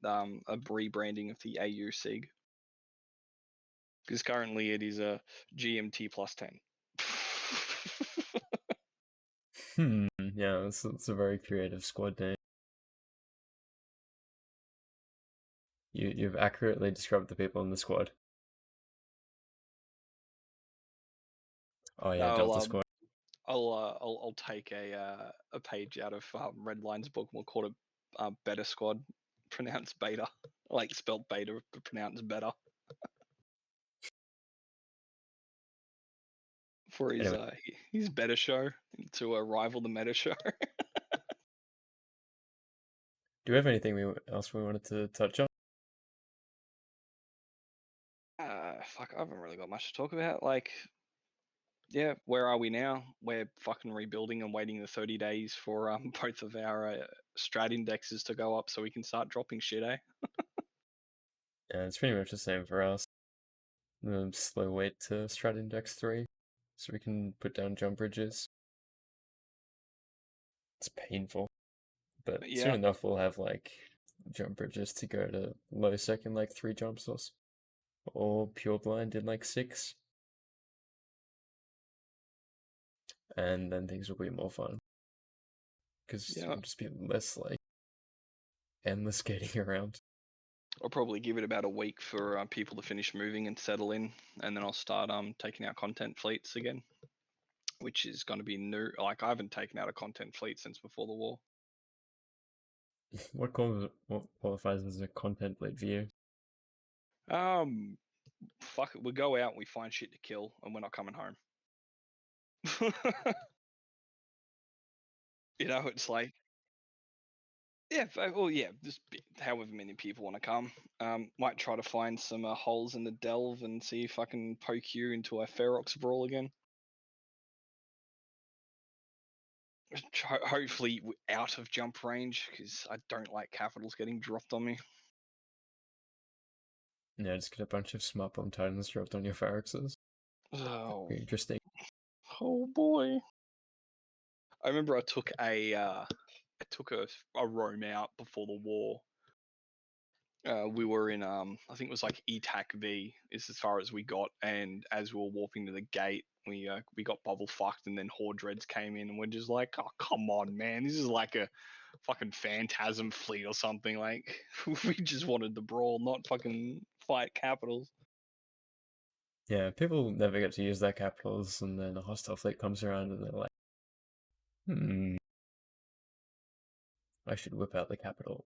a rebranding of the AU SIG. Because currently it is a GMT plus 10. Yeah, it's a very creative squad name. You've accurately described the people in the squad. Oh yeah, Delta Squad. I'll take a page out of Redline's book. We'll call it Better Squad, pronounced beta, like spelled beta, but pronounced better. For his Anyway. his better show to rival the meta show. Do we have anything else we wanted to touch on? Fuck, I haven't really got much to talk about. Like, yeah, where are we now? We're fucking rebuilding and waiting the 30 days for both of our strat indexes to go up so we can start dropping shit, eh? Yeah, it's pretty much the same for us. The slow wait to strat index 3 so we can put down jump bridges. It's painful. But Yeah. soon enough we'll have like jump bridges to go to low sec in like 3 jump source. Or pure blind in like 6. And then things will be more fun. Because it'll just be less like endless skating around. I'll probably give it about a week for people to finish moving and settle in, and then I'll start taking out content fleets again, which is going to be new. Like, I haven't taken out a content fleet since before the war. What qualifies as a content fleet view? Fuck it, we go out and we find shit to kill, and we're not coming home. You know, it's like, yeah, well, yeah, just however many people want to come. Might try to find some holes in the delve and see if I can poke you into a Ferox brawl again. Hopefully out of jump range, because I don't like capitals getting dropped on me. Yeah, just get a bunch of smart bomb titans dropped on your Pharaxes. Oh, Very interesting. oh boy! I remember I took a roam out before the war. We were in I think it was like ETAC V is as far as we got, and as we were warping to the gate, we got bubble fucked, and then Horde Dreads came in, and we're just like, oh come on, man, this is like a fucking Phantasm fleet or something. Like, we just wanted to brawl, not fucking fight capitals. Yeah, people never get to use their capitals, and then a hostile fleet comes around, and they're like, I should whip out the capital.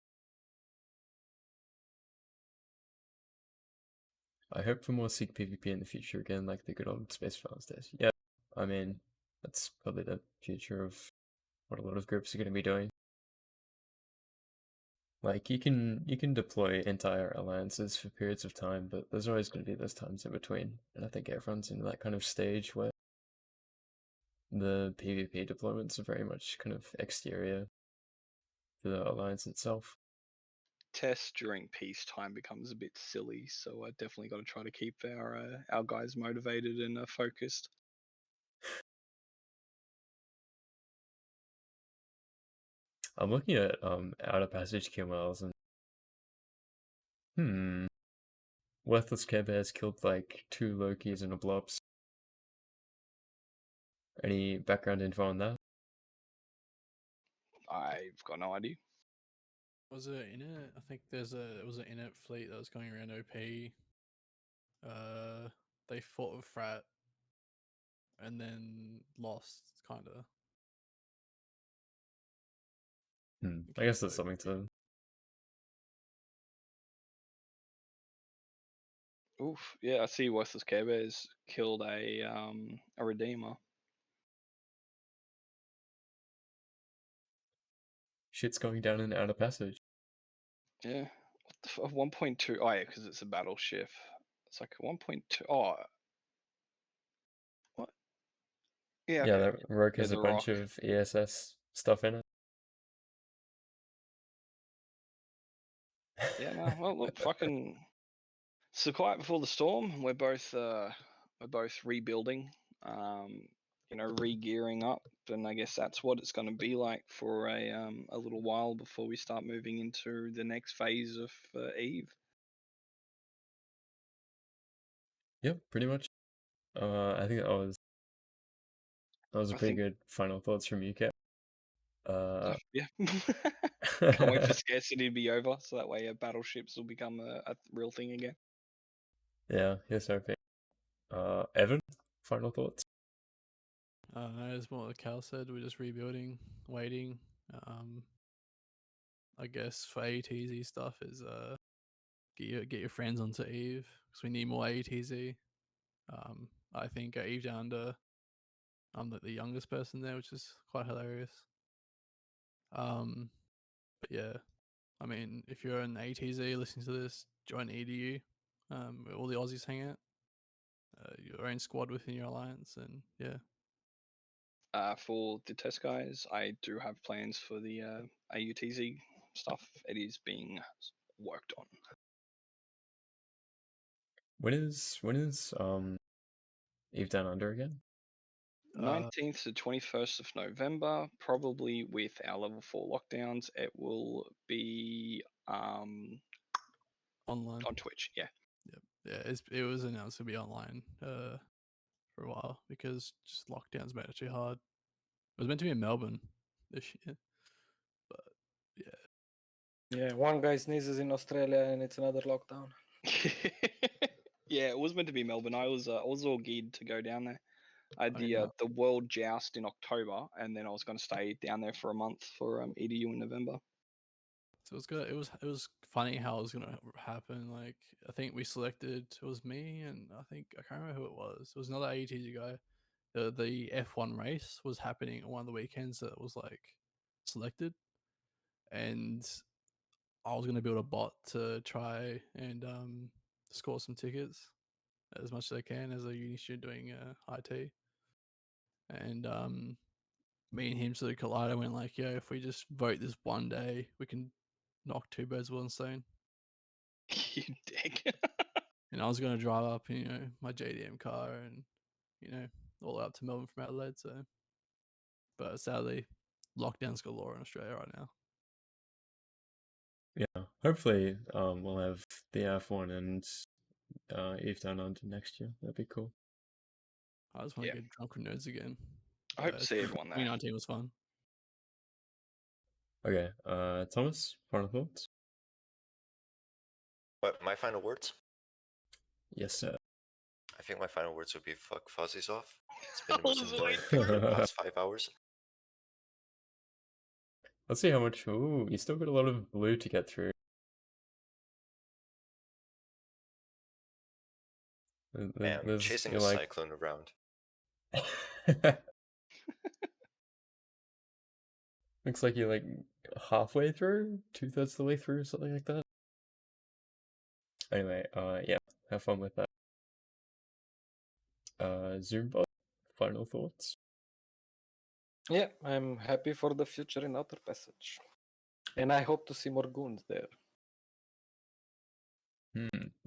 I hope for more Sig PvP in the future again, like the good old Space Finals days. Yeah, I mean, that's probably the future of what a lot of groups are going to be doing. Like, you can deploy entire alliances for periods of time, but there's always going to be those times in between, and I think everyone's in that kind of stage where the PvP deployments are very much kind of exterior to the alliance itself. test during peacetime becomes a bit silly. So I definitely got to try to keep our guys motivated and focused. I'm looking at Outer Passage QMLs and Worthless Care Bears killed like 2 Lokis and a Blobs. Any background info on that? I've got no idea. Was it in it? I think it was an in it fleet that was going around OP. They fought with Frat and then lost, kinda. I guess that's something to. Oof, yeah, I see Worthless Care Bears killed a Redeemer. Shit's going down in Outer Passage. Yeah, 1.2. Oh yeah, because it's a battleship. It's like 1.2. Oh, what? Yeah, Yeah, okay. that Rogue has Yeah, a the bunch Rock. of ESS stuff in it. Yeah, no. Well, look, fucking. So quiet before the storm. We're both rebuilding. Re-gearing up, and I guess that's what it's going to be like for a little while before we start moving into the next phase of Eve. Yep, pretty much. I think that was a pretty good final thoughts from you, Kat. Yeah. Can't wait for scarcity to be over, so that way battleships will become a real thing again. Yeah, yes, hoping. Evan, final thoughts? No, it's more like Cal said. We're just rebuilding, waiting. I guess for ATZ stuff is get your friends onto Eve because we need more ATZ. I think at Eve Down Under, I'm the youngest person there, which is quite hilarious. But yeah, I mean, if you're an ATZ listening to this, join EDU. Where all the Aussies hang out. Your own squad within your alliance, and yeah. For the test guys, I do have plans for the AUTZ stuff. It is being worked on. When is Eve Down Under again? 19th to 21st of November, probably with our level 4 lockdowns. It will be Online on Twitch. Yeah. Yep. Yeah, it was announced to be online for a while because just lockdowns made it too hard. It was meant to be in Melbourne this year, but yeah. Yeah, one guy sneezes in Australia and it's another lockdown. Yeah, it was meant to be Melbourne. I was all geared to go down there. I had I know. the World Joust in October, and then I was going to stay down there for a month for EDU in November. So it was good. It was funny how it was gonna happen. Like I think we selected. It was me and I can't remember who it was. It was another AETG guy. The F1 race was happening on one of the weekends that was like selected, and I was gonna build a bot to try and score some tickets as much as I can as a uni student doing IT. And me and him sort of collided and went like, "Yo, if we just vote this one day, we can knock 2 birds with 1 stone." You dick. And I was going to drive up, my JDM car and, all the way up to Melbourne from Adelaide. So, but sadly, lockdowns galore in Australia right now. Yeah, hopefully we'll have the F1 and Eve Down Under next year. That'd be cool. I just want to get drunk with nerds again. I hope to see everyone there. 2019 was fun. Okay, Thomas, final thoughts? What, my final words? Yes, sir. I think my final words would be fuck fuzzies off. It's been the most annoying thing for the past 5 hours. Let's see how much. Ooh, you still got a lot of blue to get through. Man, I'm chasing a cyclone around. Looks like you're like halfway through, 2/3 of the way through, something like that. Anyway, yeah, have fun with that. Zoombot, final thoughts? Yeah, I'm happy for the future in Outer Passage. And I hope to see more goons there.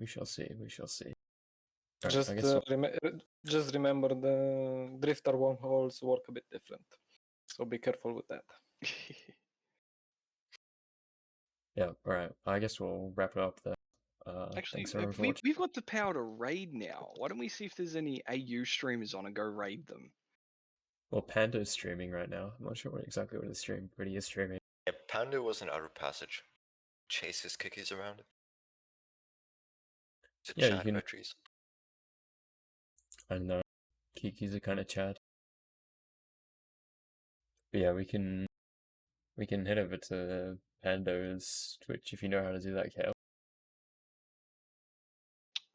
We shall see. We shall see. Alright, Just I guess just remember the drifter wormholes work a bit different, so be careful with that. yeah. All right. I guess we'll wrap it up there. Actually, thanks everyone for watching. we've got the power to raid now. Why don't we see if there's any AU streamers on and go raid them? Well, Panda's streaming right now. I'm not sure exactly what he's streaming, but he is streaming. Yeah, Panda was in Outer Passage. Chase his cookies around. To Yeah, you chat can- retries. I don't know. Kiki's a kind of Chad. But yeah, we can head over to Pando's Twitch if you know how to do that, Kale.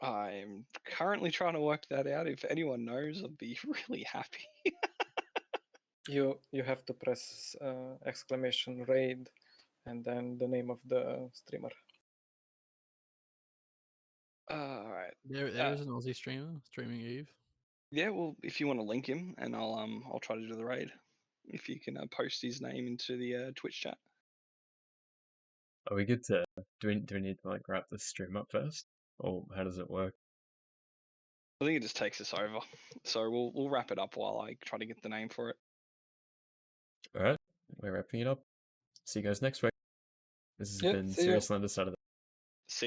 I'm currently trying to work that out. If anyone knows, I'd be really happy. You have to press exclamation raid and then the name of the streamer. All right. There is an Aussie streamer streaming Eve. Yeah, well, if you want to link him, and I'll try to do the raid. If you can post his name into the Twitch chat. Are we good to do we need to like wrap this stream up first? Or how does it work? I think it just takes us over. So we'll wrap it up while I try to get the name for it. Alright, we're wrapping it up. See you guys next week. This has Yep, been see ya. Serious Slander Saturday.